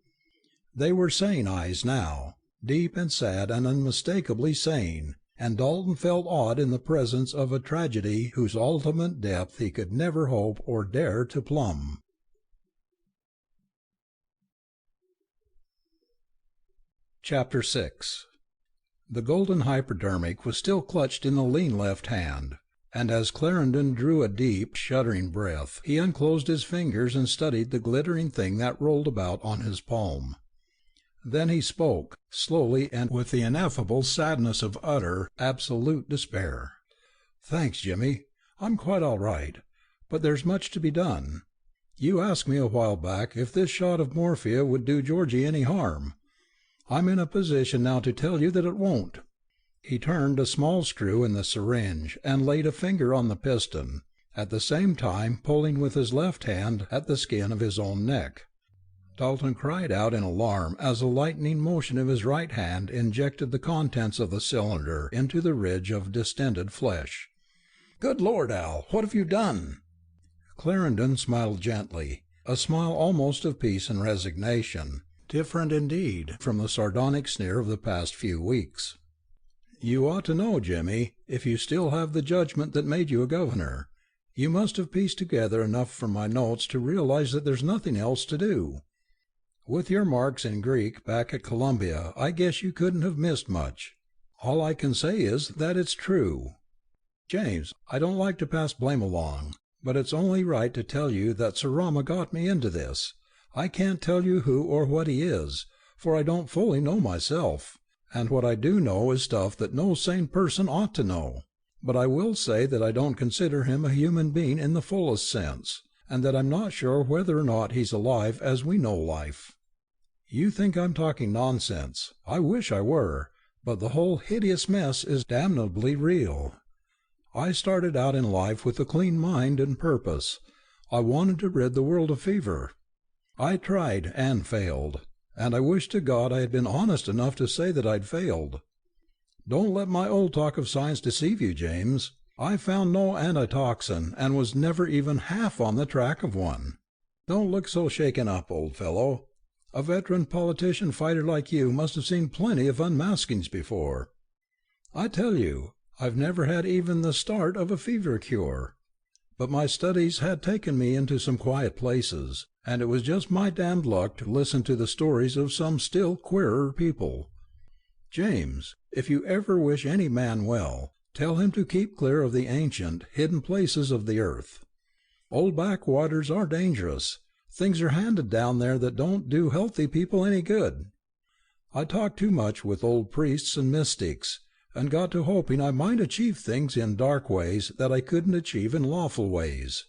They were sane eyes now, deep and sad and unmistakably sane, and Dalton felt awed in the presence of a tragedy whose ultimate depth he could never hope or dare to plumb. Chapter 6. The golden hypodermic was still clutched in the lean left hand, and as Clarendon drew a deep, shuddering breath, he unclosed his fingers and studied the glittering thing that rolled about on his palm. Then he spoke, slowly and with the ineffable sadness of utter, absolute despair. "Thanks, Jimmy. I'm quite all right, but there's much to be done. You asked me a while back if this shot of morphia would do Georgie any harm. I'm in a position now to tell you that it won't." He turned a small screw in the syringe and laid a finger on the piston, at the same time pulling with his left hand at the skin of his own neck. Dalton cried out in alarm as a lightning motion of his right hand injected the contents of the cylinder into the ridge of distended flesh. "Good Lord, Al, what have you done?" Clarendon smiled gently, a smile almost of peace and resignation, different indeed from the sardonic sneer of the past few weeks. "You ought to know, Jimmy, if you still have the judgment that made you a governor. You must have pieced together enough from my notes to realize that there's nothing else to do. With your marks in Greek back at Columbia, I guess you couldn't have missed much. All I can say is that it's true. James, I don't like to pass blame along, but it's only right to tell you that Sir Rama got me into this. I can't tell you who or what he is, for I don't fully know myself, and what I do know is stuff that no sane person ought to know. But I will say that I don't consider him a human being in the fullest sense, and that I'm not sure whether or not he's alive as we know life. You think I'm talking nonsense. I wish I were, but the whole hideous mess is damnably real. I started out in life with a clean mind and purpose. I wanted to rid the world of fever. I tried and failed, and I wish to God I had been honest enough to say that I'd failed. Don't let my old talk of science deceive you, James. I found no antitoxin, and was never even half on the track of one. Don't look so shaken up, old fellow. A veteran politician fighter like you must have seen plenty of unmaskings before. I tell you, I've never had even the start of a fever cure. But my studies had taken me into some quiet places, and it was just my damned luck to listen to the stories of some still queerer people. James, if you ever wish any man well, tell him to keep clear of the ancient, hidden places of the earth. Old backwaters are dangerous. Things are handed down there that don't do healthy people any good. I talked too much with old priests and mystics, and got to hoping I might achieve things in dark ways that I couldn't achieve in lawful ways.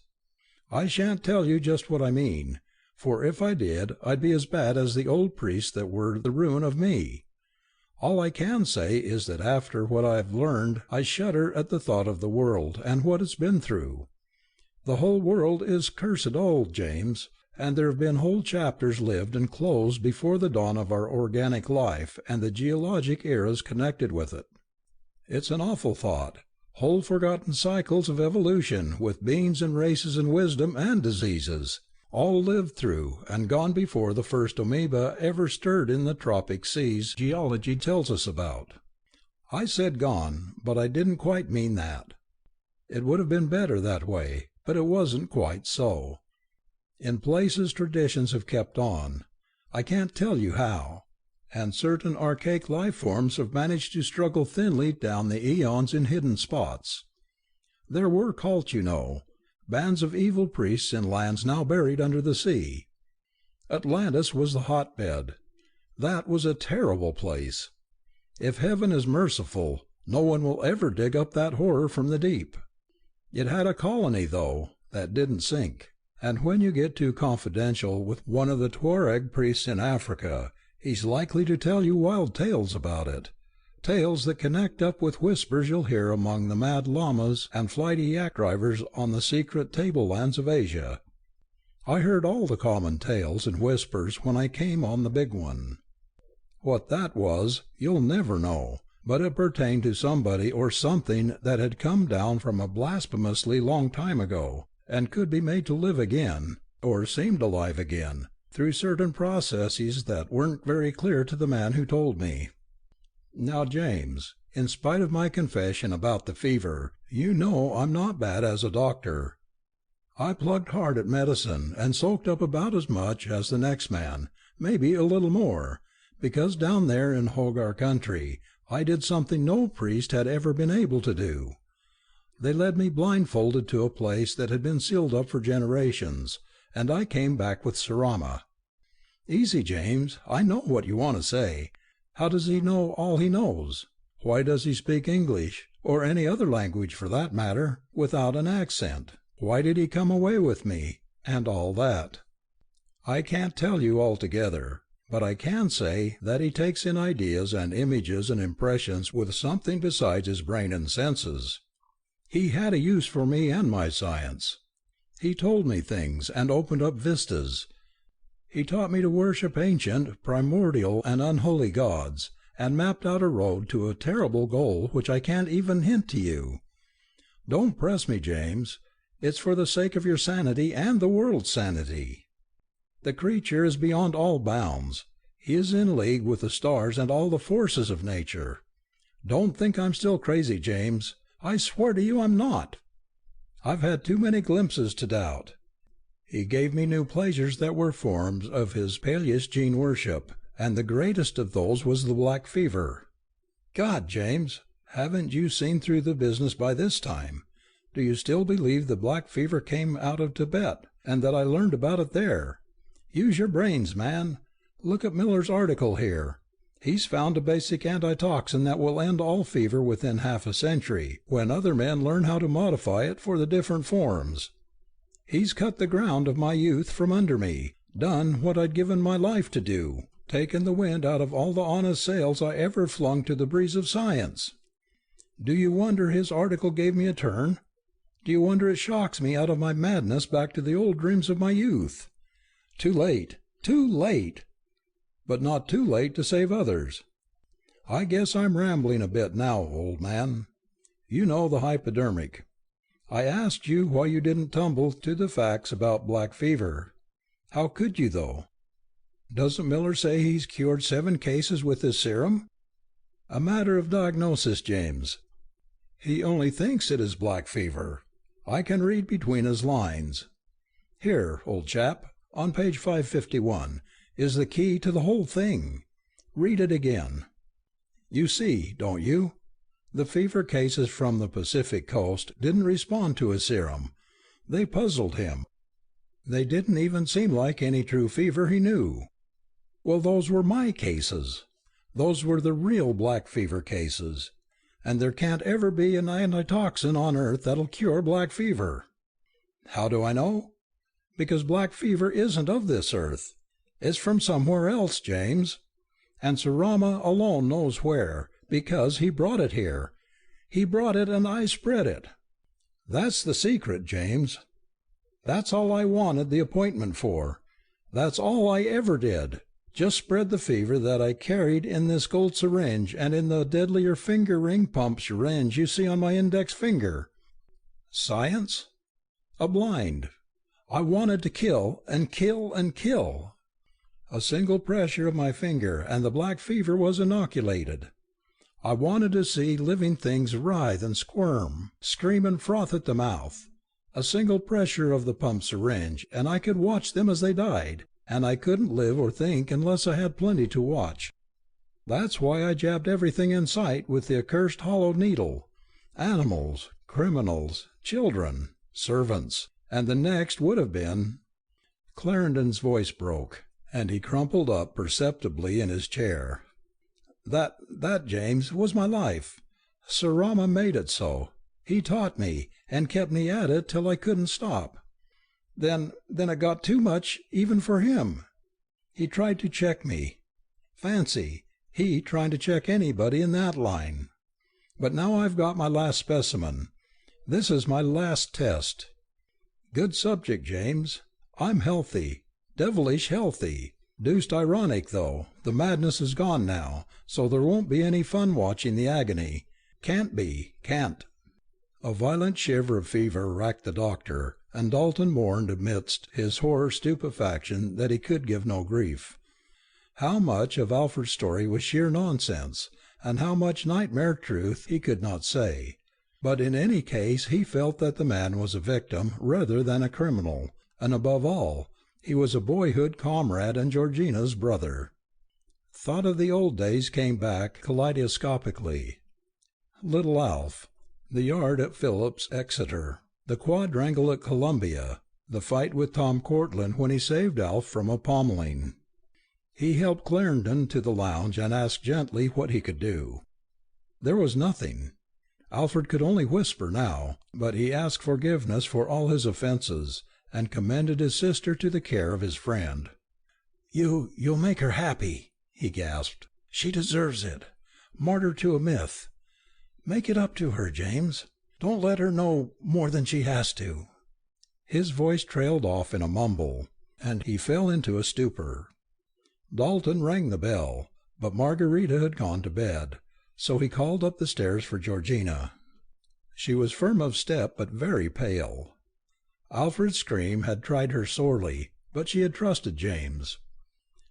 I shan't tell you just what I mean, for if I did, I'd be as bad as the old priests that were the ruin of me. All I can say is that after what I have learned, I shudder at the thought of the world and what it's been through. The whole world is cursed old, James, and there have been whole chapters lived and closed before the dawn of our organic life and the geologic eras connected with it. It's an awful thought. Whole forgotten cycles of evolution, with beings and races and wisdom and diseases, all lived through and gone before the first amoeba ever stirred in the tropic seas geology tells us about. I said gone, but I didn't quite mean that. It would have been better that way, but it wasn't quite so. In places traditions have kept on. I can't tell you how. And certain archaic life forms have managed to struggle thinly down the eons in hidden spots. There were cults, you know, bands of evil priests in lands now buried under the sea. Atlantis was the hotbed. That was a terrible place. If heaven is merciful, no one will ever dig up that horror from the deep. It had a colony, though, that didn't sink, and when you get too confidential with one of the Tuareg priests in Africa, he's likely to tell you wild tales about it, tales that connect up with whispers you'll hear among the mad llamas and flighty yak drivers on the secret tablelands of Asia. I heard all the common tales and whispers when I came on the big one. What that was, you'll never know, but it pertained to somebody or something that had come down from a blasphemously long time ago, and could be made to live again, or seemed alive again, through certain processes that weren't very clear to the man who told me. Now, James, in spite of my confession about the fever, you know I'm not bad as a doctor. I plugged hard at medicine, and soaked up about as much as the next man, maybe a little more, because down there in Hogar country I did something no priest had ever been able to do. They led me blindfolded to a place that had been sealed up for generations, and I came back with Sarama. Easy, James, I know what you want to say. How does he know all he knows? Why does he speak English, or any other language for that matter, without an accent? Why did he come away with me, and all that? I can't tell you altogether, but I can say that he takes in ideas and images and impressions with something besides his brain and senses. He had a use for me and my science. He told me things and opened up vistas. He taught me to worship ancient, primordial, and unholy gods, and mapped out a road to a terrible goal which I can't even hint to you. Don't press me, James. It's for the sake of your sanity and the world's sanity. The creature is beyond all bounds. He is in league with the stars and all the forces of nature. Don't think I'm still crazy, James. I swear to you I'm not. I've had too many glimpses to doubt. He gave me new pleasures that were forms of his Paleogene worship, and the greatest of those was the black fever. God, James, haven't you seen through the business by this time? Do you still believe the black fever came out of Tibet, and that I learned about it there? Use your brains, man. Look at Miller's article here. He's found a basic antitoxin that will end all fever within half a century, when other men learn how to modify it for the different forms. He's cut the ground of my youth from under me, done what I'd given my life to do, taken the wind out of all the honest sails I ever flung to the breeze of science. Do you wonder his article gave me a turn? Do you wonder it shocks me out of my madness back to the old dreams of my youth? Too late, too late! But not too late to save others. I guess I'm rambling a bit now, old man. You know the hypodermic. I asked you why you didn't tumble to the facts about black fever. How could you, though? Doesn't Miller say he's cured 7 cases with this serum? A matter of diagnosis, James. He only thinks it is black fever. I can read between his lines. Here, old chap, on page 551, is the key to the whole thing. Read it again. You see, don't you? The fever cases from the Pacific coast didn't respond to his serum. They puzzled him. They didn't even seem like any true fever he knew. Well, those were my cases. Those were the real black fever cases. And there can't ever be an antitoxin on Earth that'll cure black fever. How do I know? Because black fever isn't of this Earth. It's from somewhere else, James. And Sir Rama alone knows where, because he brought it here. He brought it and I spread it. That's the secret, James. That's all I wanted the appointment for. That's all I ever did. Just spread the fever that I carried in this gold syringe and in the deadlier finger ring pump syringe you see on my index finger. Science? A blind. I wanted to kill and kill and kill. A single pressure of my finger and the black fever was inoculated. I wanted to see living things writhe and squirm, scream and froth at the mouth. A single pressure of the pump syringe, and I could watch them as they died, and I couldn't live or think unless I had plenty to watch. That's why I jabbed everything in sight with the accursed hollow needle. Animals, criminals, children, servants, and the next would have been— Clarendon's voice broke, and he crumpled up perceptibly in his chair. That, James, was my life. Sir Rama made it so. He taught me, and kept me at it till I couldn't stop. Then it got too much even for him. He tried to check me. Fancy, he trying to check anybody in that line. But now I've got my last specimen. This is my last test. Good subject, James. I'm healthy. Devilish healthy. Deuced ironic, though. The madness is gone now, so there won't be any fun watching the agony. Can't be, can't. A violent shiver of fever racked the doctor, and Dalton mourned amidst his horror stupefaction that he could give no grief. How much of Alfred's story was sheer nonsense, and how much nightmare truth, he could not say. But in any case he felt that the man was a victim rather than a criminal, and above all, he was a boyhood comrade and Georgina's brother. Thought of the old days came back kaleidoscopically. Little Alf, the yard at Phillips, Exeter, the quadrangle at Columbia, the fight with Tom Cortlandt when he saved Alf from a pommeling. He helped Clarendon to the lounge and asked gently what he could do. There was nothing. Alfred could only whisper now, but he asked forgiveness for all his offences, and commended his sister to the care of his friend. You'll make her happy," he gasped. "She deserves it. Martyr to a myth. Make it up to her, James. Don't let her know more than she has to." His voice trailed off in a mumble, and he fell into a stupor. Dalton rang the bell, but Margarita had gone to bed, so he called up the stairs for Georgina. She was firm of step but very pale. Alfred's scream had tried her sorely, but she had trusted James.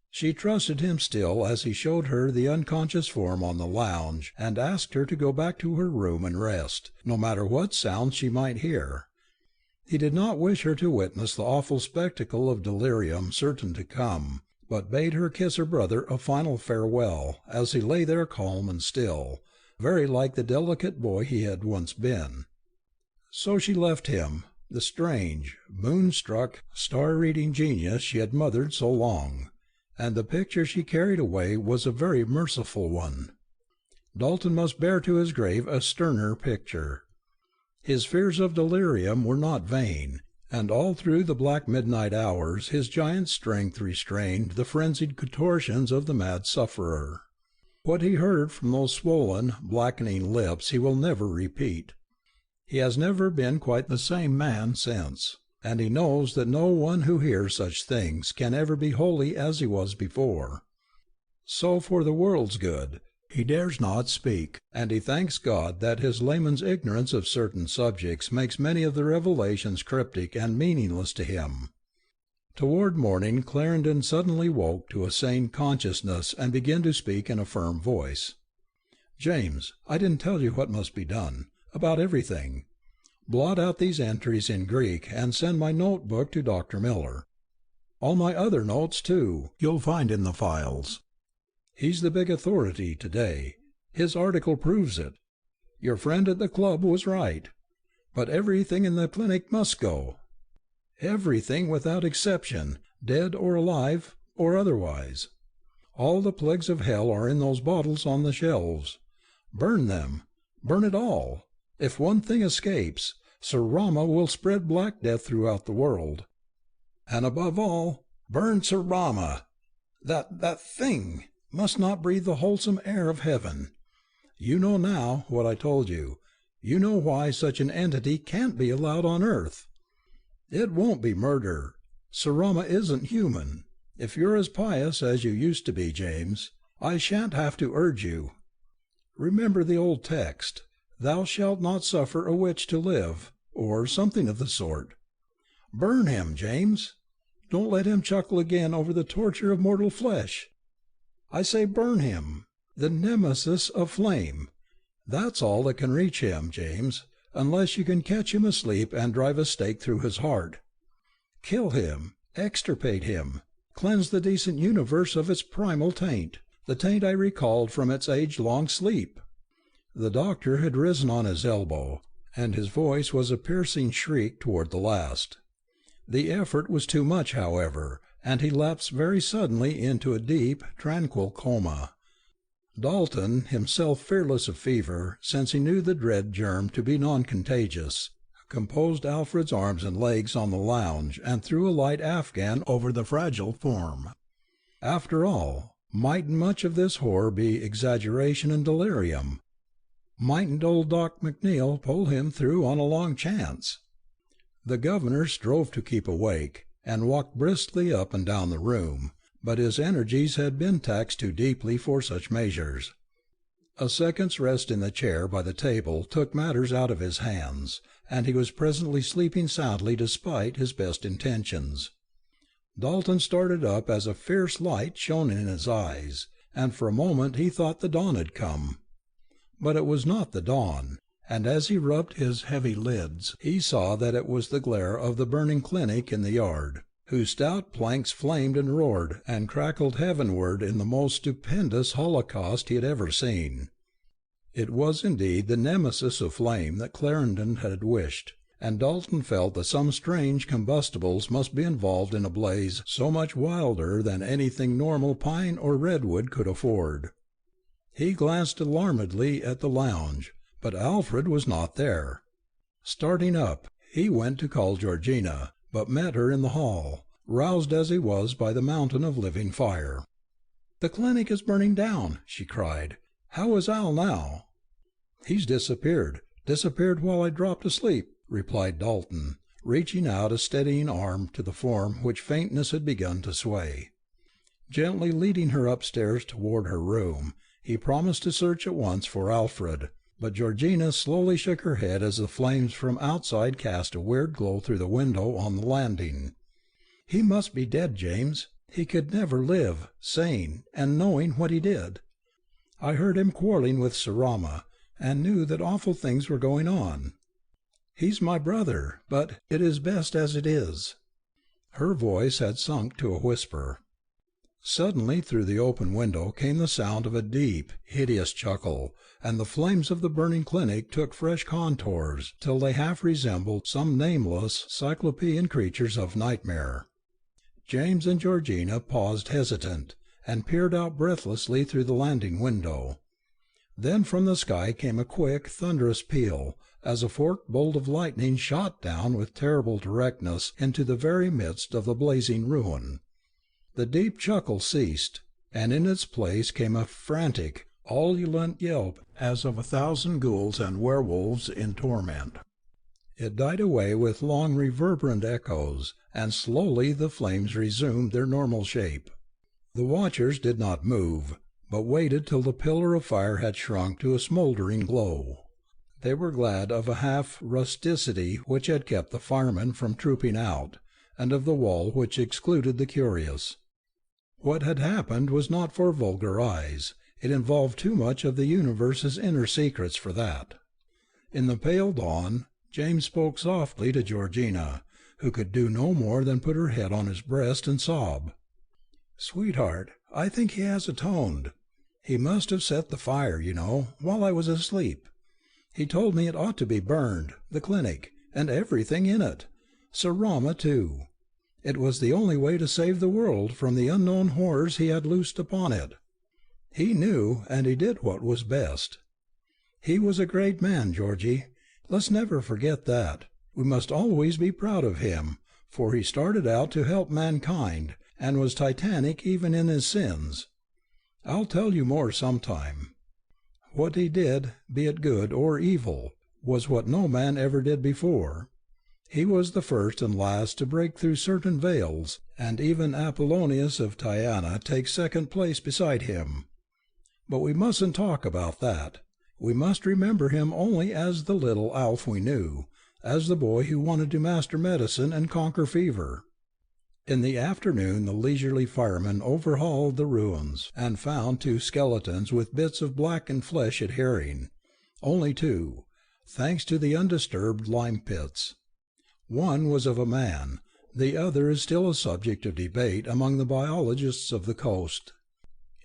She trusted him still as he showed her the unconscious form on the lounge and asked her to go back to her room and rest, no matter what sounds she might hear. He did not wish her to witness the awful spectacle of delirium certain to come, but bade her kiss her brother a final farewell as he lay there calm and still, very like the delicate boy he had once been. So she left him, the strange, moon-struck, star-reading genius she had mothered so long, and the picture she carried away was a very merciful one. Dalton must bear to his grave a sterner picture. His fears of delirium were not vain, and all through the black midnight hours his giant strength restrained the frenzied contortions of the mad sufferer. What he heard from those swollen, blackening lips he will never repeat. He has never been quite the same man since, and he knows that no one who hears such things can ever be wholly as he was before. So, for the world's good, he dares not speak, and he thanks God that his layman's ignorance of certain subjects makes many of the revelations cryptic and meaningless to him. Toward morning Clarendon suddenly woke to a sane consciousness and began to speak in a firm voice. "James, I didn't tell you what must be done, about everything. Blot out these entries in Greek and send my note-book to Dr. Miller. All my other notes, too, you'll find in the files. He's the big authority today. His article proves it. Your friend at the club was right. But everything in the clinic must go. Everything without exception, dead or alive or otherwise. All the plagues of hell are in those bottles on the shelves. Burn them. Burn it all. If one thing escapes, Sir Rama will spread Black Death throughout the world. And above all, burn Sir Rama. That thing must not breathe the wholesome air of heaven. You know now what I told you. You know why such an entity can't be allowed on earth. It won't be murder. Sir Rama isn't human. If you're as pious as you used to be, James, I shan't have to urge you. Remember the old text, 'Thou shalt not suffer a witch to live,' or something of the sort. Burn him, James. Don't let him chuckle again over the torture of mortal flesh. I say burn him, the nemesis of flame. That's all that can reach him, James, unless you can catch him asleep and drive a stake through his heart. Kill him, extirpate him, cleanse the decent universe of its primal taint, the taint I recalled from its age-long sleep." The doctor had risen on his elbow, and his voice was a piercing shriek toward the last. The effort was too much, however, and he lapsed very suddenly into a deep, tranquil coma. Dalton, himself fearless of fever, since he knew the dread germ to be non-contagious, composed Alfred's arms and legs on the lounge and threw a light afghan over the fragile form. After all, mightn't much of this horror be exaggeration and delirium? Mightn't old Doc McNeil pull him through on a long chance? The governor strove to keep awake, and walked briskly up and down the room, but his energies had been taxed too deeply for such measures. A second's rest in the chair by the table took matters out of his hands, and he was presently sleeping soundly despite his best intentions. Dalton started up as a fierce light shone in his eyes, and for a moment he thought the dawn had come. But it was not the dawn, and as he rubbed his heavy lids he saw that it was the glare of the burning clinic in the yard, whose stout planks flamed and roared and crackled heavenward in the most stupendous holocaust he had ever seen. It was indeed the nemesis of flame that Clarendon had wished, and Dalton felt that some strange combustibles must be involved in a blaze so much wilder than anything normal pine or redwood could afford. He glanced alarmedly at the lounge, but Alfred was not there. Starting up, he went to call Georgina, but met her in the hall, roused as he was by the mountain of living fire. "The clinic is burning down," she cried. "How is Al now?" "He's disappeared while I dropped asleep," replied Dalton, reaching out a steadying arm to the form which faintness had begun to sway. Gently leading her upstairs toward her room, he promised to search at once for Alfred, but Georgina slowly shook her head as the flames from outside cast a weird glow through the window on the landing. "He must be dead, James. He could never live, sane, and knowing what he did. I heard him quarrelling with Sir Rama, and knew that awful things were going on. He's my brother, but it is best as it is." Her voice had sunk to a whisper. Suddenly through the open window came the sound of a deep, hideous chuckle, and the flames of the burning clinic took fresh contours till they half resembled some nameless cyclopean creatures of nightmare. James and Georgina paused hesitant, and peered out breathlessly through the landing window. Then from the sky came a quick, thunderous peal, as a forked bolt of lightning shot down with terrible directness into the very midst of the blazing ruin. The deep chuckle ceased, and in its place came a frantic, ululent yelp as of 1,000 ghouls and werewolves in torment. It died away with long reverberant echoes, and slowly the flames resumed their normal shape. The watchers did not move, but waited till the pillar of fire had shrunk to a smouldering glow. They were glad of a half-rusticity which had kept the firemen from trooping out, and of the wall which excluded the curious. What had happened was not for vulgar eyes. It involved too much of the universe's inner secrets for that. In the pale dawn, James spoke softly to Georgina, who could do no more than put her head on his breast and sob. "Sweetheart, I think he has atoned. He must have set the fire, you know, while I was asleep. He told me it ought to be burned, the clinic, and everything in it. Sarama, too. It was the only way to save the world from the unknown horrors he had loosed upon it. He knew, and he did what was best. He was a great man, Georgie. Let's never forget that. We must always be proud of him, for he started out to help mankind, and was titanic even in his sins. I'll tell you more sometime. What he did, be it good or evil, was what no man ever did before. He was the first and last to break through certain veils, and even Apollonius of Tyana takes second place beside him. But we mustn't talk about that. We must remember him only as the little Alf we knew, as the boy who wanted to master medicine and conquer fever." In the afternoon the leisurely firemen overhauled the ruins, and found 2 skeletons with bits of blackened flesh adhering. Only 2, thanks to the undisturbed lime pits. One was of a man, the other is still a subject of debate among the biologists of the coast.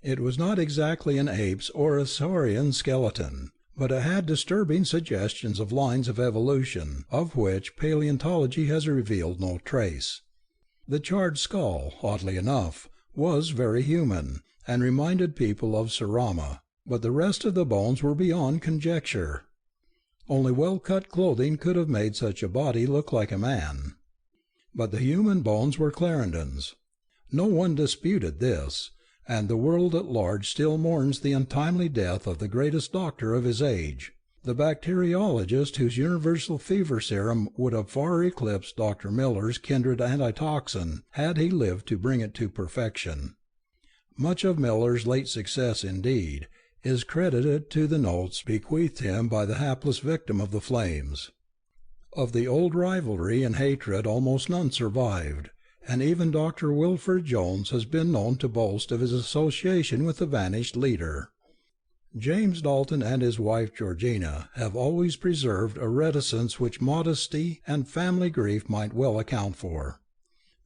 It was not exactly an ape's or a saurian skeleton, but it had disturbing suggestions of lines of evolution, of which paleontology has revealed no trace. The charred skull, oddly enough, was very human, and reminded people of Sarama, but the rest of the bones were beyond conjecture. Only well-cut clothing could have made such a body look like a man. But the human bones were Clarendon's. No one disputed this, and the world at large still mourns the untimely death of the greatest doctor of his age, the bacteriologist whose universal fever serum would have far eclipsed Dr. Miller's kindred antitoxin had he lived to bring it to perfection. Much of Miller's late success, indeed, is credited to the notes bequeathed him by the hapless victim of the flames. Of the old rivalry and hatred almost none survived, and even Dr. Wilfred Jones has been known to boast of his association with the vanished leader. James Dalton and his wife Georgina have always preserved a reticence which modesty and family grief might well account for.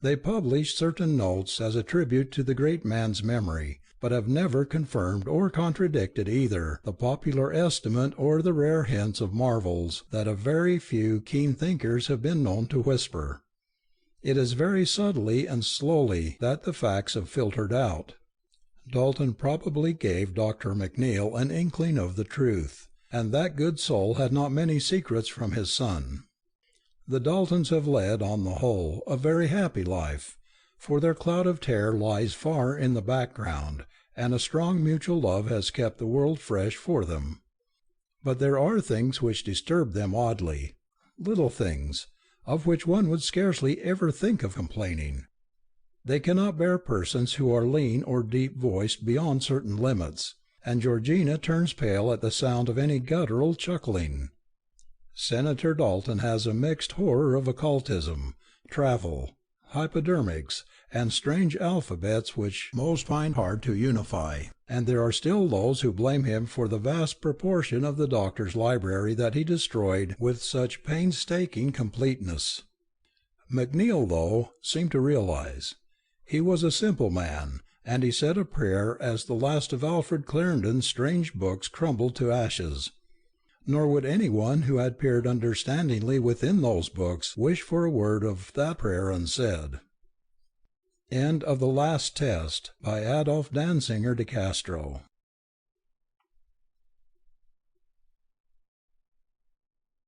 They published certain notes as a tribute to the great man's memory, but have never confirmed or contradicted either the popular estimate or the rare hints of marvels that a very few keen thinkers have been known to whisper. It is very subtly and slowly that the facts have filtered out. Dalton probably gave Dr. McNeill an inkling of the truth, and that good soul had not many secrets from his son. The Daltons have led, on the whole, a very happy life, for their cloud of terror lies far in the background, and a strong mutual love has kept the world fresh for them. But there are things which disturb them oddly, little things, of which one would scarcely ever think of complaining. They cannot bear persons who are lean or deep-voiced beyond certain limits, and Georgina turns pale at the sound of any guttural chuckling. Senator Dalton has a mixed horror of occultism, travel, hypodermics, and strange alphabets which most find hard to unify, and there are still those who blame him for the vast proportion of the doctor's library that he destroyed with such painstaking completeness. McNeill, though, seemed to realize. He was a simple man, and he said a prayer as the last of Alfred Clarendon's strange books crumbled to ashes. Nor would anyone who had peered understandingly within those books wish for a word of that prayer unsaid. End of the last test by Adolf Danzinger de Castro.